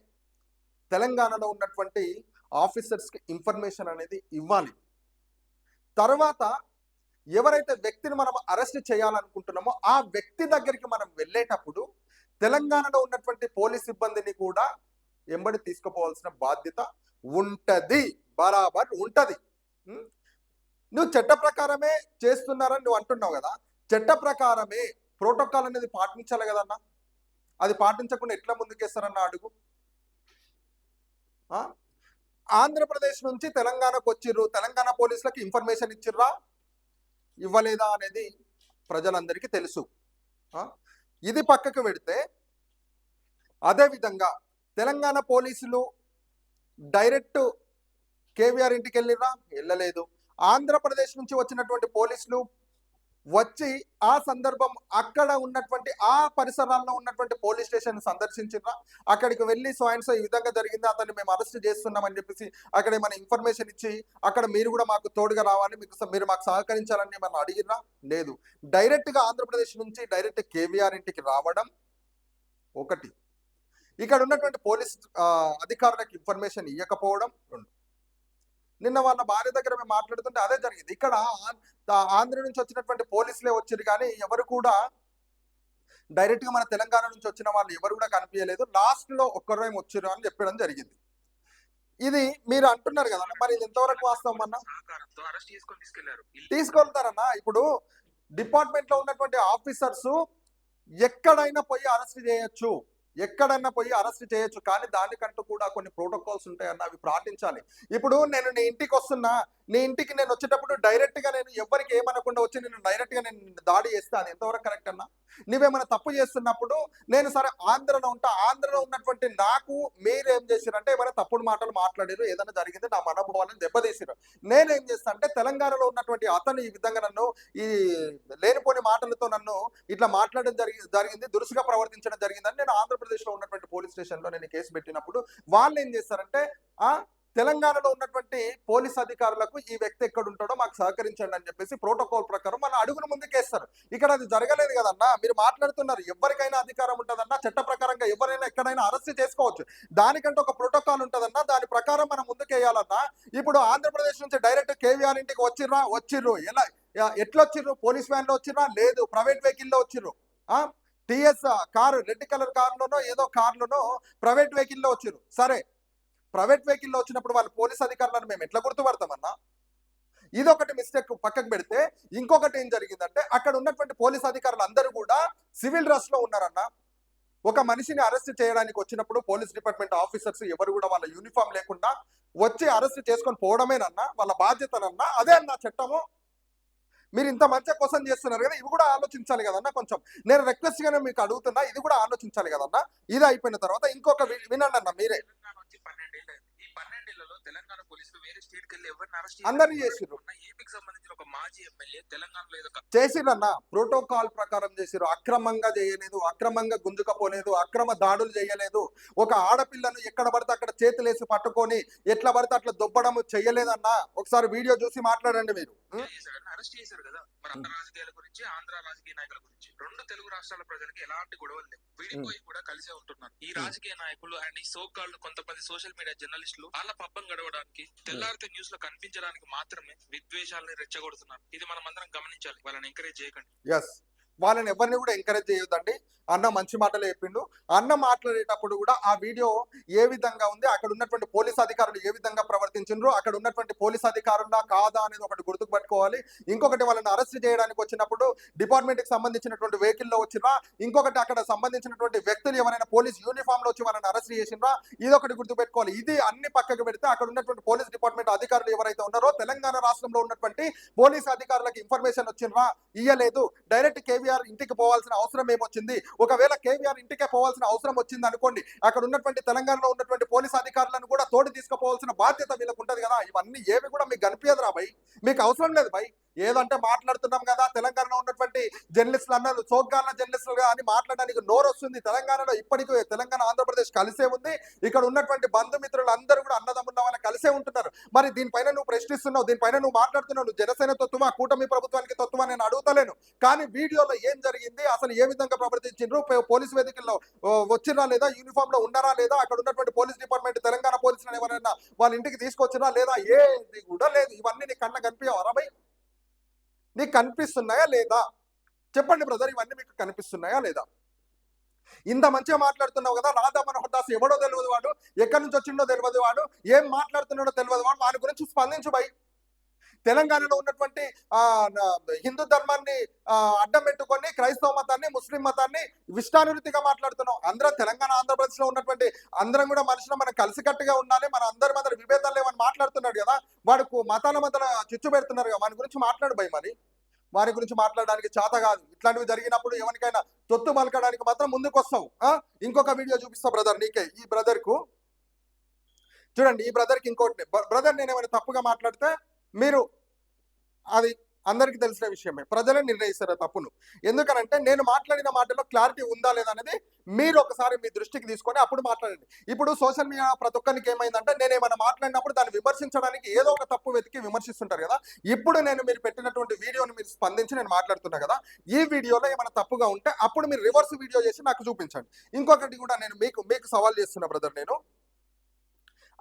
తెలంగాణలో ఉన్నటువంటి ఆఫీసర్స్కి ఇన్ఫర్మేషన్ అనేది ఇవ్వాలి. తర్వాత ఎవరైతే వ్యక్తిని మనం అరెస్ట్ చేయాలనుకుంటున్నామో ఆ వ్యక్తి దగ్గరికి మనం వెళ్ళేటప్పుడు తెలంగాణలో ఉన్నటువంటి పోలీస్ సిబ్బందిని కూడా ఎంబడి తీసుకుపోవాల్సిన బాధ్యత ఉంటది, బరాబర్ ఉంటది. నువ్వు చట్ట ప్రకారమే చేస్తున్నారని నువ్వు అంటున్నావు కదా, చట్ట ప్రకారమే ప్రోటోకాల్ అనేది పాటించాలి కదన్నా. అది పాటించకుండా ఎట్లా ముందుకేస్తారన్న అడుగు. ఆంధ్రప్రదేశ్ నుంచి తెలంగాణకు వచ్చిర్రు, తెలంగాణ పోలీసులకు ఇన్ఫర్మేషన్ ఇచ్చిర్రా ఇవ్వలేదా అనేది ప్రజలందరికీ తెలుసు. ఇది పక్కకు పెడితే అదేవిధంగా తెలంగాణ పోలీసులు డైరెక్ట్ కేవీఆర్ ఇంటికి వెళ్ళిరా? వెళ్ళలేదు. ఆంధ్రప్రదేశ్ నుంచి వచ్చినటువంటి పోలీసులు వచ్చి ఆ సందర్భం అక్కడ ఉన్నటువంటి ఆ పరిసరాల్లో ఉన్నటువంటి పోలీస్ స్టేషన్ సందర్శించిరా? అక్కడికి వెళ్ళి సో ఈ విధంగా జరిగింది, అతన్ని మేము అరెస్ట్ చేస్తున్నామని చెప్పేసి అక్కడ ఏమైనా ఇన్ఫర్మేషన్ ఇచ్చి అక్కడ మీరు కూడా మాకు తోడుగా రావాలి, మీరు మాకు సహకరించాలని ఏమన్నా అడిగిరా? లేదు. డైరెక్ట్గా ఆంధ్రప్రదేశ్ నుంచి డైరెక్ట్ కేవీఆర్ ఇంటికి రావడం ఒకటి, ఇక్కడ ఉన్నటువంటి పోలీస్ అధికారులకు ఇన్ఫర్మేషన్ ఇవ్వకపోవడం రెండు. నిన్న వాళ్ళ భార్య దగ్గర మేము మాట్లాడుతుంటే అదే జరిగింది. ఇక్కడ ఆంధ్ర నుంచి వచ్చినటువంటి పోలీసులే వచ్చారు కానీ ఎవరు కూడా డైరెక్ట్ గా మన తెలంగాణ నుంచి వచ్చిన వాళ్ళు ఎవరు కూడా కనిపించలేదు. లాస్ట్ లో ఒక్కరు వచ్చారు అని చెప్పడం జరిగింది. ఇది మీరు అంటున్నారు కదా, మరి ఇది ఎంతవరకు వాస్తవం అన్న? తీసుకెళ్తారన్నా. ఇప్పుడు డిపార్ట్మెంట్ లో ఉన్నటువంటి ఆఫీసర్స్ ఎక్కడైనా పోయి అరెస్ట్ చేయొచ్చు, ఎక్కడన్నా పోయి అరెస్ట్ చేయొచ్చు, కానీ దానికంటూ కూడా కొన్ని ప్రోటోకాల్స్ ఉంటాయన్న, అవి పాటించాలి. ఇప్పుడు నేను నీ ఇంటికి వస్తున్నా, నీ ఇంటికి నేను వచ్చేటప్పుడు డైరెక్ట్ గా నేను ఎవరికి ఏమనకుండా వచ్చి నేను డైరెక్ట్ గా నేను దాడి చేస్తే అది ఎంతవరకు కరెక్ట్ అన్నా? నువ్వేమైనా తప్పు చేస్తున్నప్పుడు నేను సరే ఆంధ్రలో ఉంటా, ఆంధ్రలో ఉన్నటువంటి నాకు మీరేం చేశారంటే ఏమైనా తప్పుడు మాటలు మాట్లాడారు, ఏదైనా జరిగింది, నా మనోభావాలను దెబ్బతీసారు. నేనేం చేస్తా అంటే తెలంగాణలో ఉన్నటువంటి అతను ఈ విధంగా నన్ను ఈ లేనిపోని మాటలతో నన్ను ఇట్లా మాట్లాడడం జరిగింది, దురుసుగా ప్రవర్తించడం జరిగిందని నేను ఆంధ్రప్రదేశ్ లో ఉన్నటువంటి పోలీస్ స్టేషన్ లో నేను కేసు పెట్టినప్పుడు వాళ్ళు ఏం చేస్తారంటే తెలంగాణలో ఉన్నటువంటి పోలీస్ అధికారులకు ఈ వ్యక్తి ఎక్కడ ఉంటాడో మాకు సహకరించండి అని చెప్పేసి ప్రోటోకాల్ ప్రకారం మన అడుగును ముందుకేస్తారు. ఇక్కడ అది జరగలేదు కదన్నా. మీరు మాట్లాడుతున్నారు ఎవరికైనా అధికారం ఉంటుందన్నా, చట్ట ప్రకారంగా ఎవరైనా ఎక్కడైనా అరెస్ట్ చేసుకోవచ్చు, దానికంటే ఒక ప్రోటోకాల్ ఉంటుందన్నా, దాని ప్రకారం మనం ముందుకేయాలన్నా. ఇప్పుడు ఆంధ్రప్రదేశ్ నుంచి డైరెక్ట్ కేవీఆర్ ఇంటికి వచ్చిర్రు. ఎట్లా వచ్చిర్రు? పోలీస్ వ్యాన్ లో వచ్చిర్రా? లేదు, ప్రైవేట్ వెహికల్ లో వచ్చిర్రు. టిఎస్ కారు, రెడ్ కలర్ కారులోనో ఏదో కార్లోనో ప్రైవేట్ వెహికల్ లో వచ్చిర్రు. సరే, ప్రైవేట్ వెహికల్ లో వచ్చినప్పుడు వాళ్ళు పోలీస్ అధికారులను మేము ఎట్లా గుర్తుపడతామన్నా? ఇది ఒకటి మిస్టేక్ పక్కకు పెడితే, ఇంకొకటి ఏం జరిగిందంటే అక్కడ ఉన్నటువంటి పోలీస్ అధికారులు అందరూ కూడా సివిల్ డ్రెస్ లో ఉన్నారన్న. ఒక మనిషిని అరెస్ట్ చేయడానికి వచ్చినప్పుడు పోలీస్ డిపార్ట్మెంట్ ఆఫీసర్స్ ఎవరు కూడా వాళ్ళ యూనిఫామ్ లేకుండా వచ్చి అరెస్ట్ చేసుకొని పోవడమేనన్నా వాళ్ళ బాధ్యతనన్నా. అదే అన్న చట్టము. మీరు ఇంత మంచిగా క్వశ్చన్ చేస్తున్నారు కదా, ఇవి కూడా ఆలోచించాలి కదన్నా. కొంచెం నేను రిక్వెస్ట్ గానే మీకు అడుగుతున్నా, ఇది కూడా ఆలోచించాలి కదన్నా. ఇది అయిపోయిన తర్వాత ఇంకొక వినండి అన్న మీరే. తెలంగాణ వచ్చి 12 ఏళ్ళు అయింది. ఈ 12 ఏళ్లలో తెలంగాణ పోలీసులు వేరే స్టేట్ కి వెళ్ళి ఎవరిని అరెస్ట్ అందరినీ చేసిర్రు. ఏపీకి సంబంధించిన ఒక మాజీ ఎమ్మెల్యే తెలంగాణలో ఏదో చేసిరన్న, ప్రోటోకాల్ ప్రకారం చేసిరు. అక్రమంగా చేయలేదు, అక్రమంగా గుంజుకపోలేదు, అక్రమ దాడులు చేయలేదు. ఒక ఆడపిల్లను ఎక్కడ పడితే అక్కడ చేతులేసి పట్టుకొని ఎట్లా పడితే అట్లా దొబ్బడం చేయలేదన్న. ఒకసారి వీడియో చూసి మాట్లాడండి మీరు. అరెస్ట్ చేశారు కదా. మరి అన్న రాజకీయాల గురించి, ఆంధ్ర రాజకీయ నాయకుల గురించి, రెండు తెలుగు రాష్ట్రాల ప్రజలకి ఎలాంటి గొడవలు లేవు. విడిపోయి కూడా కలిసే ఉంటున్నారు. ఈ రాజకీయ నాయకులు అండ్ ఈ సోకాళ్ళు కొంతమంది సోషల్ మీడియా జర్నలిస్టులు వాళ్ళ పబ్బం గడవడానికి, తెల్లారితే న్యూస్ లో కనిపించడానికి మాత్రమే విద్వేషాలని రెచ్చగొడుతున్నారు. ఇది మనం అందరం గమనించాలి. వాళ్ళని ఎంకరేజ్ చేయకండి. ఎస్, వాళ్ళని ఎవరిని కూడా ఎంకరేజ్ చేయొద్దండి. అన్న మంచి మాటలు చెప్పిండు. అన్న మాట్లాడేటప్పుడు కూడా ఆ వీడియో ఏ విధంగా ఉంది, అక్కడ ఉన్నటువంటి పోలీస్ అధికారులు ఏ విధంగా ప్రవర్తించారు, అక్కడ ఉన్నటువంటి పోలీస్ అధికారులా కాదా అనేది ఒకటి గుర్తుకు పెట్టుకోవాలి. ఇంకొకటి వాళ్ళని అరెస్ట్ చేయడానికి వచ్చినప్పుడు డిపార్ట్మెంట్ కి సంబంధించినటువంటి వెహికల్ లో వచ్చినా, ఇంకొకటి అక్కడ సంబంధించినటువంటి వ్యక్తులు ఎవరైనా పోలీస్ యూనిఫామ్ లో వచ్చి వాళ్ళని అరెస్ట్ చేసినా, ఇది ఒకటి గుర్తు పెట్టుకోవాలి. ఇది అన్ని పక్కకు పెడితే అక్కడ ఉన్నటువంటి పోలీస్ డిపార్ట్మెంట్ అధికారులు ఎవరైతే ఉన్నారో తెలంగాణ రాష్ట్రంలో ఉన్నటువంటి పోలీస్ అధికారులకు ఇన్ఫర్మేషన్ వచ్చినరా, ఇయ్యలేదు. డైరెక్ట్ కేవీఆర్ ఇంటికి పోవాల్సిన అవసరం ఏమొచ్చింది? ఒకవేళ కేవీఆర్ ఇంటికే పోవాల్సిన అవసరం వచ్చింది అనుకోండి, అక్కడ ఉన్నటువంటి తెలంగాణలో ఉన్నటువంటి పోలీస్ అధికారులను కూడా తోడు తీసుకుపోవాల్సిన బాధ్యత వీళ్ళకు ఉంటది కదా. ఇవన్నీ ఏవి కూడా మీకు కనిపించదురా భయ్, మీకు అవసరం లేదు భయ్. ఏదంటే మాట్లాడుతున్నాం కదా, తెలంగాణలో ఉన్నటువంటి జర్నలిస్టులు అన్నారు సోగ్గాల జర్నలిస్టులుగా అని మాట్లాడడానికి నోరు వస్తుంది. తెలంగాణలో ఇప్పటికీ తెలంగాణ ఆంధ్రప్రదేశ్ కలిసే ఉంది. ఇక్కడ ఉన్నటువంటి బంధుమిత్రులు అందరూ కూడా అన్నదమ్ముల వాళ్ళని కలిసే ఉంటున్నారు. మరి దీనిపైన నువ్వు ప్రశ్నిస్తున్నావు, దీనిపైన నువ్వు మాట్లాడుతున్నావు. నువ్వు జనసేన తత్వమా, కూటమి ప్రభుత్వానికి తత్వమా నేను అడుగుతలేను. కానీ వీడియోలో ఏం జరిగింది, అసలు ఏ విధంగా ప్రవర్తించారు, పోలీస్ వేదికల్లో వచ్చిరా లేదా, యూనిఫామ్ లో ఉన్నారా లేదా, అక్కడ ఉన్నటువంటి పోలీస్ డిపార్ట్మెంట్ తెలంగాణ పోలీసులను ఎవరైనా వాళ్ళ ఇంటికి తీసుకొచ్చిరా లేదా, ఏది కూడా లేదు. ఇవన్నీ నీ కళ్ళ కనిపించవరా భయ్? నీకు కనిపిస్తున్నాయా లేదా చెప్పండి బ్రదర్, ఇవన్నీ మీకు కనిపిస్తున్నాయా లేదా? ఇంత మంచిగా మాట్లాడుతున్నావు కదా, రాధా మనోహర్ దాస్ ఎవడో తెలియదు వాడు, ఎక్కడి నుంచి వచ్చిండో తెలియదు వాడు, ఏం మాట్లాడుతున్నాడో తెలియదు వాడు, వాని గురించి స్పందించు భయ్. తెలంగాణలో ఉన్నటువంటి హిందూ ధర్మాన్ని అడ్డం పెట్టుకొని క్రైస్తవ మతాన్ని, ముస్లిం మతాన్ని ఇష్టానురీతిగా మాట్లాడుతున్నాం. అందరం తెలంగాణ ఆంధ్రప్రదేశ్ లో ఉన్నటువంటి అందరం కూడా మనుషులు మనం కలిసికట్టుగా ఉండాలి, మన అందరి మధ్య విభేదాలు లేవని మాట్లాడుతున్నాడు కదా. వాడు మతాల మధ్యలో చిచ్చు పెడుతున్నారు కదా, వాని గురించి మాట్లాడు భయ్. మరి వారి గురించి మాట్లాడడానికి చేత కాదు. ఇట్లాంటివి జరిగినప్పుడు ఎవరికైనా తొత్తు మలకడానికి మాత్రం ముందుకు వస్తావు. ఇంకొక వీడియో చూపిస్తా బ్రదర్ నీకే. ఈ బ్రదర్ కు చూడండి, ఈ బ్రదర్ కి ఇంకోటి. బ్రదర్ నేను ఏమైనా తప్పుగా మాట్లాడితే మీరు అది అందరికీ తెలిసిన విషయమే, ప్రజలే నిర్ణయిస్తారు తప్పును. ఎందుకనంటే నేను మాట్లాడిన మాటలో క్లారిటీ ఉందా లేదా అనేది మీరు ఒకసారి మీ దృష్టికి తీసుకొని అప్పుడు మాట్లాడండి. ఇప్పుడు సోషల్ మీడియా ప్రతి ఒక్కరికి ఏమైందంటే నేను ఏమైనా మాట్లాడినప్పుడు దాన్ని విమర్శించడానికి ఏదో ఒక తప్పు వెతికి విమర్శిస్తుంటారు కదా. ఇప్పుడు నేను మీరు పెట్టినటువంటి వీడియోని మీరు స్పందించి నేను మాట్లాడుతున్నా కదా, ఈ వీడియోలో ఏమైనా తప్పుగా ఉంటే అప్పుడు మీరు రివర్స్ వీడియో చేసి నాకు చూపించండి. ఇంకొకటి కూడా నేను మీకు సవాల్ చేస్తున్నా బ్రదర్, నేను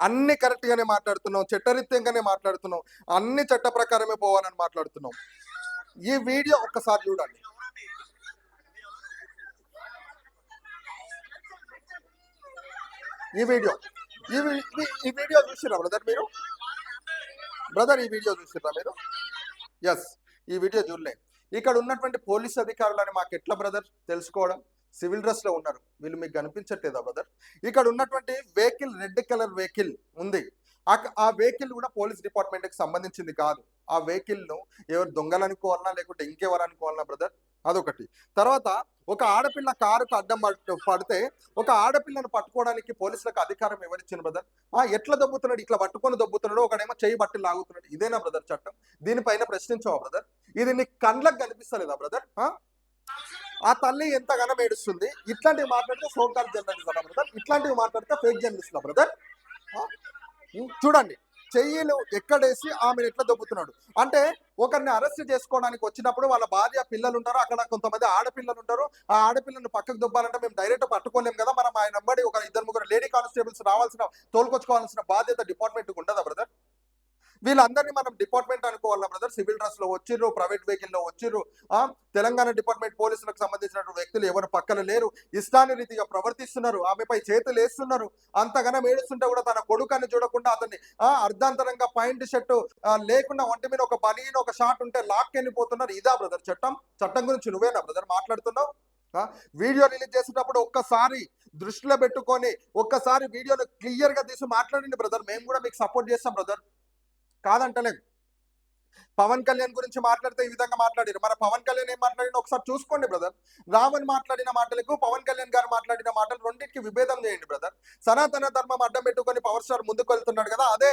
అన్ని కరెక్ట్ గానే మాట్లాడుతున్నాం, చట్టరీత్యంగానే మాట్లాడుతున్నాం, అన్ని చట్ట ప్రకారమే పోవాలని మాట్లాడుతున్నాం. ఈ వీడియో ఒక్కసారి చూడండి. ఈ వీడియో చూసిరా బ్రదర్ మీరు? బ్రదర్ ఈ వీడియో చూసిరా మీరు? ఎస్, ఈ వీడియో చూడలే. ఇక్కడ ఉన్నటువంటి పోలీస్ అధికారులని మాకు ఎట్లా బ్రదర్ తెలుసుకోవడం? సివిల్ డ్రెస్ లో ఉన్నారు వీళ్ళు, మీకు కనిపించట్లేదా బ్రదర్? ఇక్కడ ఉన్నటువంటి వెహికల్ రెడ్ కలర్ వెహికల్ ఉంది, ఆ వెహికల్ కూడా పోలీస్ డిపార్ట్మెంట్ కి సంబంధించింది కాదు. ఆ వెహికల్ ను ఎవరు దొంగలు అనుకోవాలన్నా లేకుంటే ఇంకెవరు అనుకోవాలన్నా బ్రదర్, అదొకటి. తర్వాత ఒక ఆడపిల్ల కారుకు అడ్డం పడితే ఒక ఆడపిల్లను పట్టుకోవడానికి పోలీసులకు అధికారం ఎవరిచ్చిన బ్రదర్? ఎట్లా దొబ్బుతున్నాడు, ఇట్లా పట్టుకొని దొబ్బుతున్నాడు, ఒకడేమో చేయి బట్టి లాగుతున్నాడు. ఇదేనా బ్రదర్ చట్టం? దీనిపైన ప్రశ్నించవా బ్రదర్? ఇది నీ కండ్లకు కనిపిస్తలేదా బ్రదర్? ఆ తల్లి ఎంతగానో ఏడుస్తుంది. ఇట్లాంటివి మాట్లాడితే సోకాల్ జర్నలిస్ట్ బ్రదర్, ఇట్లాంటివి మాట్లాడితే ఫేక్ జర్నలిస్ట్ బ్రదర్. చూడండి చెయ్యిలు ఎక్కడేసి ఆమెను ఎట్లా దొబ్బుతున్నాడు అంటే, ఒకరిని అరెస్ట్ చేసుకోవడానికి వచ్చినప్పుడు వాళ్ళ భార్య పిల్లలు ఉంటారు, అక్కడ కొంతమంది ఆడపిల్లలు ఉంటారు. ఆ ఆడపిల్లను పక్కకు దొబ్బాలంటే మేము డైరెక్ట్ పట్టుకోలేం కదా, మనం ఆయన వెంబడి ఒక 2-3 లేడీ కానిస్టేబుల్స్ రావాల్సిన తోలుకొచ్చుకోవాల్సిన బాధ్యత డిపార్ట్మెంట్కి ఉండదా బ్రదర్? వీళ్ళందరినీ మనం డిపార్ట్మెంట్ అనుకోవాలా బ్రదర్? సివిల్ డ్రెస్ లో వచ్చిర్రు, ప్రైవేట్ వెహికల్ లో వచ్చిర్రు. తెలంగాణ డిపార్ట్మెంట్ పోలీసులకు సంబంధించినటువంటి వ్యక్తులు ఎవరు పక్కన లేరు, ఇష్టాన్ని రీతిగా ప్రవర్తిస్తున్నారు, ఆమెపై చేతులు వేస్తున్నారు. అంతగానం ఏడుస్తుంటే కూడా తన కొడుకుని చూడకుండా అతన్ని అర్ధాంతరంగా పాయింట్ షర్ట్ లేకుండా ఒంటి మీద ఒక బనీన్ ఒక షార్ట్ ఉంటే లాక్కెళ్ళిపోతున్నారు. ఇదా బ్రదర్ చట్టం గురించి నువ్వేనా బ్రదర్ మాట్లాడుతున్నావు? వీడియో రిలీజ్ చేసేటప్పుడు ఒక్కసారి దృష్టిలో పెట్టుకొని ఒక్కసారి వీడియోను క్లియర్ గా తీసి మాట్లాడండి బ్రదర్. మేము కూడా మీకు సపోర్ట్ చేస్తాం బ్రదర్, కాదంటలేం. పవన్ కళ్యాణ్ గురించి మాట్లాడితే ఈ విధంగా మాట్లాడారు. మన పవన్ కళ్యాణ్ ఏం మాట్లాడినా ఒకసారి చూసుకోండి బ్రదర్. రావణ్ మాట్లాడిన మాటలకు పవన్ కళ్యాణ్ గారు మాట్లాడిన మాటలు రెండింటికి విభేదం చేయండి బ్రదర్. సనాతన ధర్మం అడ్డం పెట్టుకొని పవర్ స్టార్ ముందుకు వెళ్తున్నాడు కదా, అదే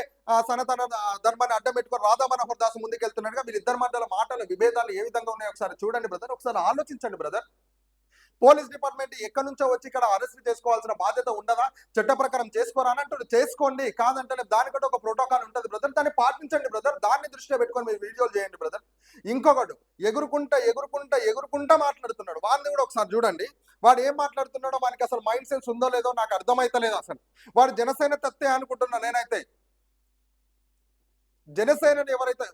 సనాతన ధర్మాన్ని అడ్డం పెట్టుకొని రాధా మనోహర్ దాస్ ముందుకు వెళ్తున్నాడుగా. వీరిద్దరి మధ్యలో మాటల విభేదాలు ఏ విధంగా ఉన్నాయో ఒకసారి చూడండి బ్రదర్, ఒకసారి ఆలోచించండి బ్రదర్. పోలీస్ డిపార్ట్మెంట్ ఎక్కడి నుంచో వచ్చి ఇక్కడ అరెస్ట్ చేసుకోవాల్సిన బాధ్యత ఉండదా? చట్ట ప్రకారం చేసుకోరా అని అంటాడు. చేసుకోండి, కాదంటే దానికంటే ఒక ప్రోటోకాల్ ఉంటుంది బ్రదర్, దాన్ని పాటించండి బ్రదర్. దాన్ని దృష్టిలో పెట్టుకొని మీరు వీడియోలు చేయండి బ్రదర్. ఇంకొకడు ఎగురుకుంటా మాట్లాడుతున్నాడు. వాడిని కూడా ఒకసారి చూడండి. వాడు ఏం మాట్లాడుతున్నాడో వానికి అసలు మైండ్ సెన్స్ ఉందో లేదో నాకు అర్థమైతలేదు. అసలు వాడు జనసేన తత్తే అనుకుంటున్నా నేనైతే. జనసేనని ఎవరైతే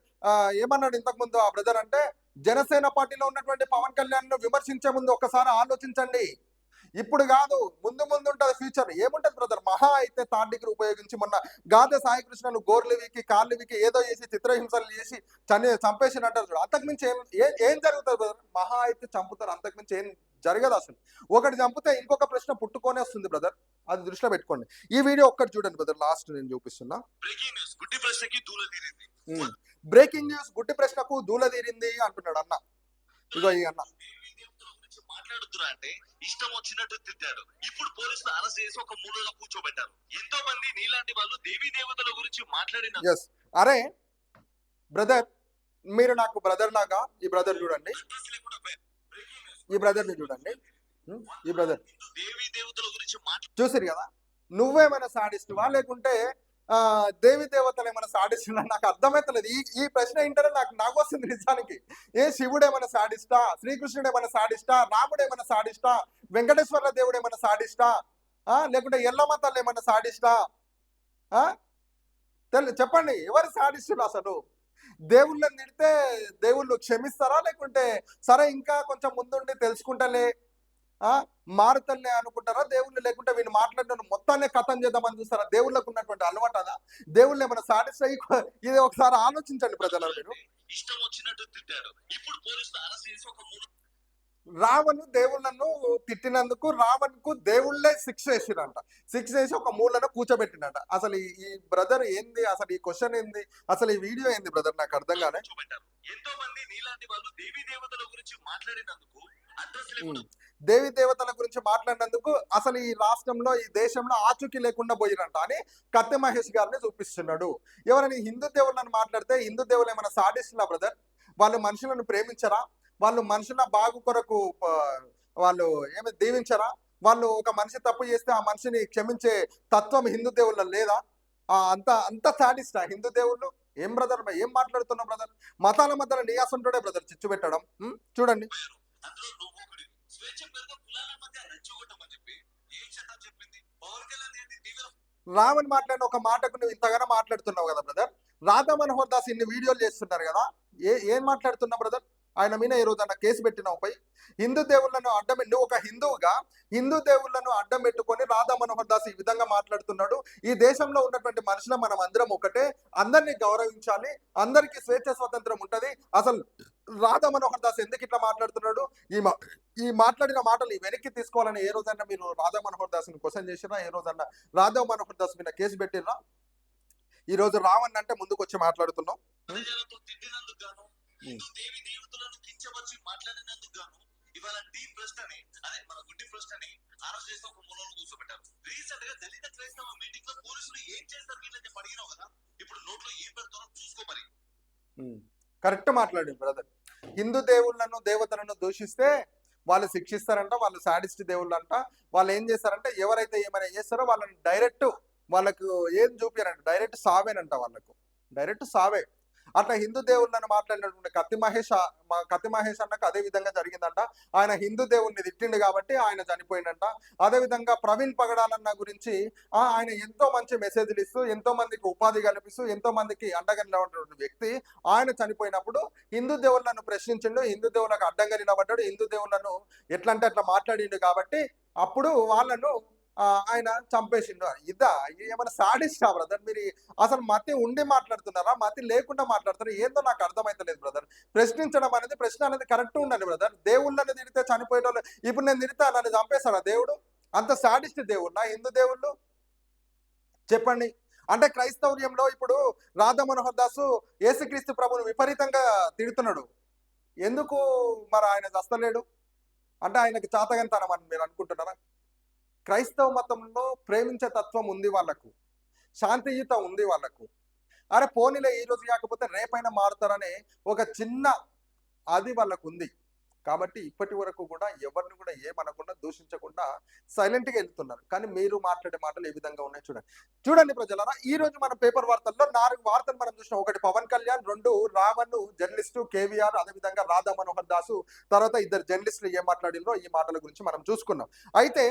ఏమన్నాడు ఇంతకు ముందు ఆ బ్రదర్ అంటే, జనసేన పార్టీలో ఉన్నటువంటి పవన్ కళ్యాణ్ ను విమర్శించే ముందు ఒకసారి ఆలోచించండి. ఇప్పుడు కాదు, ముందు ఉంటది ఫ్యూచర్. ఏముంటది బ్రదర్? మహా అయితే థర్డ్ డిగ్రీ ఉపయోగించి మొన్న గాదె సాయి కృష్ణను గోర్లివికి కాళ్ళవికి ఏదో చేసి చిత్రహింసలు చేసి చంపేసి అంటారు. అంతకుమించి ఏం జరుగుతుంది బ్రదర్? మహా అయితే చంపుతారు, అంతకుమించి ఏం జరగదు. అసలు ఒకటి చంపితే ఇంకొక ప్రశ్న పుట్టుకొనే వస్తుంది బ్రదర్, అది దృష్టిలో పెట్టుకోండి. ఈ వీడియో ఒక్కటి చూడండి బ్రదర్, లాస్ట్ నేను చూపిస్తున్నా. బ్రేకింగ్ న్యూస్ గుడ్డి ప్రశ్నకు దూలదీరింది అంటున్నాడు అన్న. ఇగో ఈ అన్న మాట్లాడుతున్నా అంటే ఇష్టం వచ్చినట్టు తిట్టాడు. ఇప్పుడు పోలీసులు అరెస్ట్ చేసి ఒక మూలలో కూర్చోబెట్టారు. ఎంతో మంది నీలాంటి వాళ్ళు దేవీ దేవతల గురించి మాట్లాడిన. అరే బ్రదర్, మీరు నాకు బ్రదర్ లాగా. ఈ బ్రదర్ చూడండి, ఈ బ్రదర్ ని చూడండి, ఈ బ్రదర్ దేవీ దేవతల గురించి చూసారు కదా. నువ్వేమైనా సాడిస్తువా లేకుంటే దేవి దేవతలు ఏమైనా సాడిస్తున్నా నాకు అర్థమైతలేదు. ఈ ప్రశ్న ఏంటంటే నాకు వస్తుంది నిజానికి. శివుడు ఏమైనా సాడిస్టా, శ్రీకృష్ణుడు ఏమైనా సాడిస్టా, రాముడు ఏమైనా సాడిస్టా, వెంకటేశ్వర దేవుడు ఏమైనా సాడిస్టా, లేకుంటే ఎల్లమ్మ తల్లి ఏమైనా సాడిస్టా? చెప్పండి, ఎవరు సాడిస్తున్నారు అసలు? దేవుళ్ళని తిడితే దేవుళ్ళు క్షమిస్తారా? లేకుంటే సరే ఇంకా కొంచెం ముందుండి తెలుసుకుంటలే మారుతలే అనుకుంటారా దేవుళ్ళు? లేకుంటే వీళ్ళు మాట్లాడిన మొత్తాన్ని కథం చేద్దామని చూస్తారా? దేవుళ్ళకు ఉన్నటువంటి అలవాటు అదా? దేవుళ్ళు ఏమైనా సాటిస్ఫై? ఇది ఒకసారి ఆలోచించండి ప్రజలు. మీరు ఇష్టం వచ్చినట్టు తిట్టాడు. ఇప్పుడు పోలీసులు అరెస్ట్ చేసి ఒక రావణ్ దేవుళ్ళను తిట్టినందుకు రావణ్కు దేవుళ్ళే శిక్ష వేసిరంట. శిక్ష వేసి ఒక మూలను కూర్చోబెట్టినట. అసలు ఈ బ్రదర్ ఏంది? అసలు ఈ క్వశ్చన్ ఏంది? అసలు ఈ వీడియో ఏంది బ్రదర్? నాకు అర్థం కాలే. ఎంతో మంది నీలాంటి వాళ్ళు దేవీ దేవతల గురించి మాట్లాడినందుకు దేవి దేవతల గురించి మాట్లాడినందుకు అసలు ఈ రాష్ట్రంలో ఈ దేశంలో ఆచూకీ లేకుండా పోయిరంట అని కత్తి మహేష్ గారిని చూపిస్తున్నాడు. ఎవరైనా హిందూ దేవుళ్ళని మాట్లాడితే హిందూ దేవుళ్ళు ఏమైనా సాడిస్తున్నా బ్రదర్? వాళ్ళు మనుషులను ప్రేమించరా? వాళ్ళు మనుషుల బాగు కొరకు వాళ్ళు ఏమి దీవించరా? వాళ్ళు ఒక మనిషి తప్పు చేస్తే ఆ మనిషిని క్షమించే తత్వం హిందూ దేవుళ్ళ లేదా? అంత సాడిస్టా హిందూ దేవుళ్ళు? ఏం బ్రదర్, ఏం మాట్లాడుతున్నావు బ్రదర్? మతాల మధ్యలో నియాసంటుడే బ్రదర్ చిచ్చు పెట్టడం. చూడండి, రావణ్ మాట్లాడిన ఒక మాటకు నువ్వు ఇంతగానో మాట్లాడుతున్నావు కదా బ్రదర్. రాధా మనోహర్ దాస్ ఇన్ని వీడియోలు చేస్తున్నారు కదా, ఏం మాట్లాడుతున్నావు బ్రదర్? ఆయన మీద ఈ రోజు అన్న కేసు పెట్టినావు పై హిందూ దేవుళ్ళను అడ్డం, నువ్వు ఒక హిందువుగా హిందూ దేవుళ్ళను అడ్డం పెట్టుకొని రాధా మనోహర్ దాస్ ఈ విధంగా మాట్లాడుతున్నాడు. ఈ దేశంలో ఉన్నటువంటి మనుషులు మనం అందరం ఒకటే, అందరినీ గౌరవించాలి, అందరికీ స్వేచ్ఛ స్వాతంత్రం ఉంటది. అసలు రాధా మనోహర్ దాస్ ఎందుకు ఇట్లా మాట్లాడుతున్నాడు? ఈ మాట్లాడిన మాటలు వెనక్కి తీసుకోవాలని ఏ రోజన్నా మీరు రాధా మనోహర్ దాస్ ని క్వశ్చన్ చేసిరా? ఏ రోజన్నా రాధా మనోహర్ దాస్ మీద కేసు పెట్టిరా? ఈ రోజు రావణ్ అంటే ముందుకు వచ్చి మాట్లాడుతున్నాం. దేవి దేవతలను కించవచ్చి మాట్లాడినందుకు గాను ఇవాళ డీప్ ప్రశ్నని, అదే మన గుడ్డి ప్రశ్నని అరెస్ట్ చేసి ఒక మూలలో కూర్చోబెట్టారు. రీసెంట్ గా దళిత క్రైస్తవ మీటింగ్ లో పోలీసులు ఏం చేస్తారు వీళ్ళని చెప్పి అడిగినావు కదా, ఇప్పుడు నోట్లో ఏం పెడతారో చూసుకో మరి. కరెక్ట్ మాట్లాడి బ్రదర్. హిందూ దేవుళ్ళను దేవతలను దూషిస్తే వాళ్ళు శిక్షిస్తారంట, వాళ్ళు సాడిస్ట్ దేవుళ్ళు అంట. వాళ్ళు ఏం చేస్తారంటే ఎవరైతే ఏమైనా చేస్తారో వాళ్ళని డైరెక్ట్ వాళ్ళకు ఏం చూపారంట, డైరెక్ట్ సావేనంట. వాళ్ళకు డైరెక్ట్ సావే. అట్లా హిందూ దేవుళ్ళని మాట్లాడినటువంటి కత్తి మహేష్ అన్నకు అదే విధంగా జరిగిందంట. ఆయన హిందూ దేవుణ్ణి తిట్టిండు కాబట్టి ఆయన చనిపోయిందంట. అదే విధంగా ప్రవీణ్ పగడాలన్న గురించి ఆయన ఎంతో మంచి మెసేజ్లు ఇస్తూ ఎంతో మందికి ఉపాధి కల్పిస్తూ ఎంతో మందికి అండగా నిలబడినటువంటి వ్యక్తి ఆయన చనిపోయినప్పుడు హిందూ దేవుళ్ళను ప్రశ్నించిండు, హిందూ దేవుళ్ళకు అడ్డంగా నిలబడ్డాడు, హిందూ దేవుళ్ళను ఎట్లా అంటే అట్లా మాట్లాడిండు కాబట్టి అప్పుడు వాళ్ళను ఆయన చంపేసిండు. ఇదా ఏమైనా సాడిస్టా బ్రదర్? మీరు అసలు మతి ఉండి మాట్లాడుతున్నారా, మతి లేకుండా మాట్లాడుతారా? ఏందో నాకు అర్థమైతలేదు బ్రదర్. ప్రశ్నించడం అనేది, ప్రశ్న అనేది కరెక్ట్ ఉండండి బ్రదర్. దేవుళ్ళని తిడితే చనిపోయేటోళ్ళు, ఇప్పుడు నేను తిడితే నన్ను చంపేస్తాడా దేవుడు? అంత సాడిస్ట్ దేవుళ్ళా హిందూ దేవుళ్ళు? చెప్పండి. అంటే క్రైస్తవ్యంలో ఇప్పుడు రాధా మనోహర్ దాసు యేసుక్రీస్తు ప్రభువును విపరీతంగా తిడుతున్నాడు. ఎందుకు మరి ఆయన చస్తలేడు? అంటే ఆయనకి చాతగంతనం అని మీరు అనుకుంటున్నారా? క్రైస్తవ మతంలో ప్రేమించే తత్వం ఉంది వాళ్ళకు, శాంతియుత ఉంది వాళ్ళకు. అరే పోనీలే ఈ రోజు కాకపోతే రేపైనా మారుతారనే ఒక చిన్న అది వాళ్ళకు ఉంది. కాబట్టి ఇప్పటి వరకు కూడా ఎవరిని కూడా ఏమనకుండా దూషించకుండా సైలెంట్గా వెళ్తున్నారు. కానీ మీరు మాట్లాడే మాటలు ఏ విధంగా ఉన్నాయి చూడండి ప్రజలారా. ఈ రోజు మన పేపర్ వార్తల్లో 4 వార్తలు మనం చూసినాం. ఒకటి పవన్ కళ్యాణ్, 2 రావణ్ జర్నలిస్టు కేవీఆర్, అదేవిధంగా రాధా మనోహర్ దాసు, తర్వాత 2 జర్నలిస్టులు ఏం మాట్లాడినో ఈ మాటల గురించి మనం చూసుకున్నాం. అయితే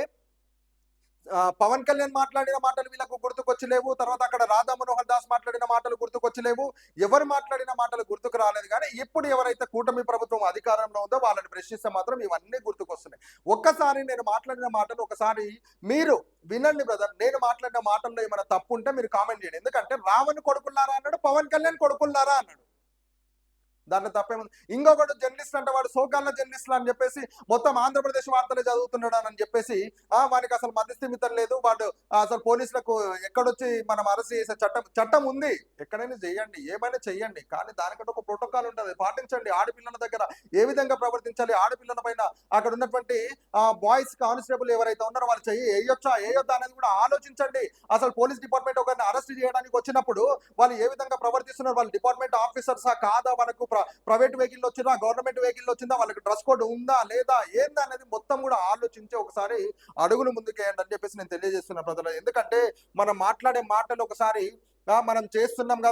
పవన్ కళ్యాణ్ మాట్లాడిన మాటలు వీళ్ళకు గుర్తుకొచ్చలేవు, తర్వాత అక్కడ రాధా మనోహర్ దాస్ మాట్లాడిన మాటలు గుర్తుకొచ్చలేవు, ఎవరు మాట్లాడిన మాటలు గుర్తుకు రాలేదు. కానీ ఇప్పుడు ఎవరైతే కూటమి ప్రభుత్వం అధికారంలో ఉందో వాళ్ళని ప్రశ్నిస్తే మాత్రం ఇవన్నీ గుర్తుకొస్తున్నాయి. ఒక్కసారి నేను మాట్లాడిన మాటలు ఒకసారి మీరు వినండి బ్రదర్. నేను మాట్లాడిన మాటల్లో ఏమైనా తప్పు ఉంటే మీరు కామెంట్ చేయండి. ఎందుకంటే రావణ్ కొడుకున్నారా అన్నాడు, పవన్ కళ్యాణ్ కొడుకున్నారా అన్నాడు. దాంట్లో తప్పేముంది? ఇంకొకటి జర్నలిస్ట్ అంటే వాడు సోకాళ్ళ జర్నలిస్టులు అని చెప్పేసి మొత్తం ఆంధ్రప్రదేశ్ వార్తలే చదువుతున్నాడు అని చెప్పేసి వానికి అసలు మధ్యస్థిమితం లేదు. వాడు అసలు పోలీసులకు ఎక్కడొచ్చి మనం అరెస్ట్ చేసే చట్టం ఉంది, ఎక్కడైనా చేయండి, ఏమైనా చెయ్యండి. కానీ దానికంటే ఒక ప్రోటోకాల్ ఉంటుంది, పాటించండి. ఆడపిల్లల దగ్గర ఏ విధంగా ప్రవర్తించాలి, ఆడపిల్లల పైన అక్కడ ఉన్నటువంటి బాయ్స్ కానిస్టేబుల్ ఎవరైతే ఉన్నారో వాళ్ళు వేయొచ్చా వేయొద్దా అనేది కూడా ఆలోచించండి. అసలు పోలీస్ డిపార్ట్మెంట్ ఒకరిని అరెస్ట్ చేయడానికి వచ్చినప్పుడు వాళ్ళు ఏ విధంగా ప్రవర్తిస్తున్నారు, వాళ్ళు డిపార్ట్మెంట్ ఆఫీసర్సా కాదా, వాళ్ళకు ప్రైవేట్ వెహికల్ వచ్చిందా, గవర్నమెంట్ వెహికల్ వచ్చిందా, వాళ్ళకి డ్రెస్ కోడ్ ఉందా లేదా, ఏందా అనేది మొత్తం కూడా ఆలోచించి ఒకసారి అడుగులు ముందుకేయండి అని చెప్పేసి నేను తెలియజేస్తున్నా ప్రజలు. ఎందుకంటే మనం మాట్లాడే మాటలు ఒకసారి మనం చేస్తున్నాం కదా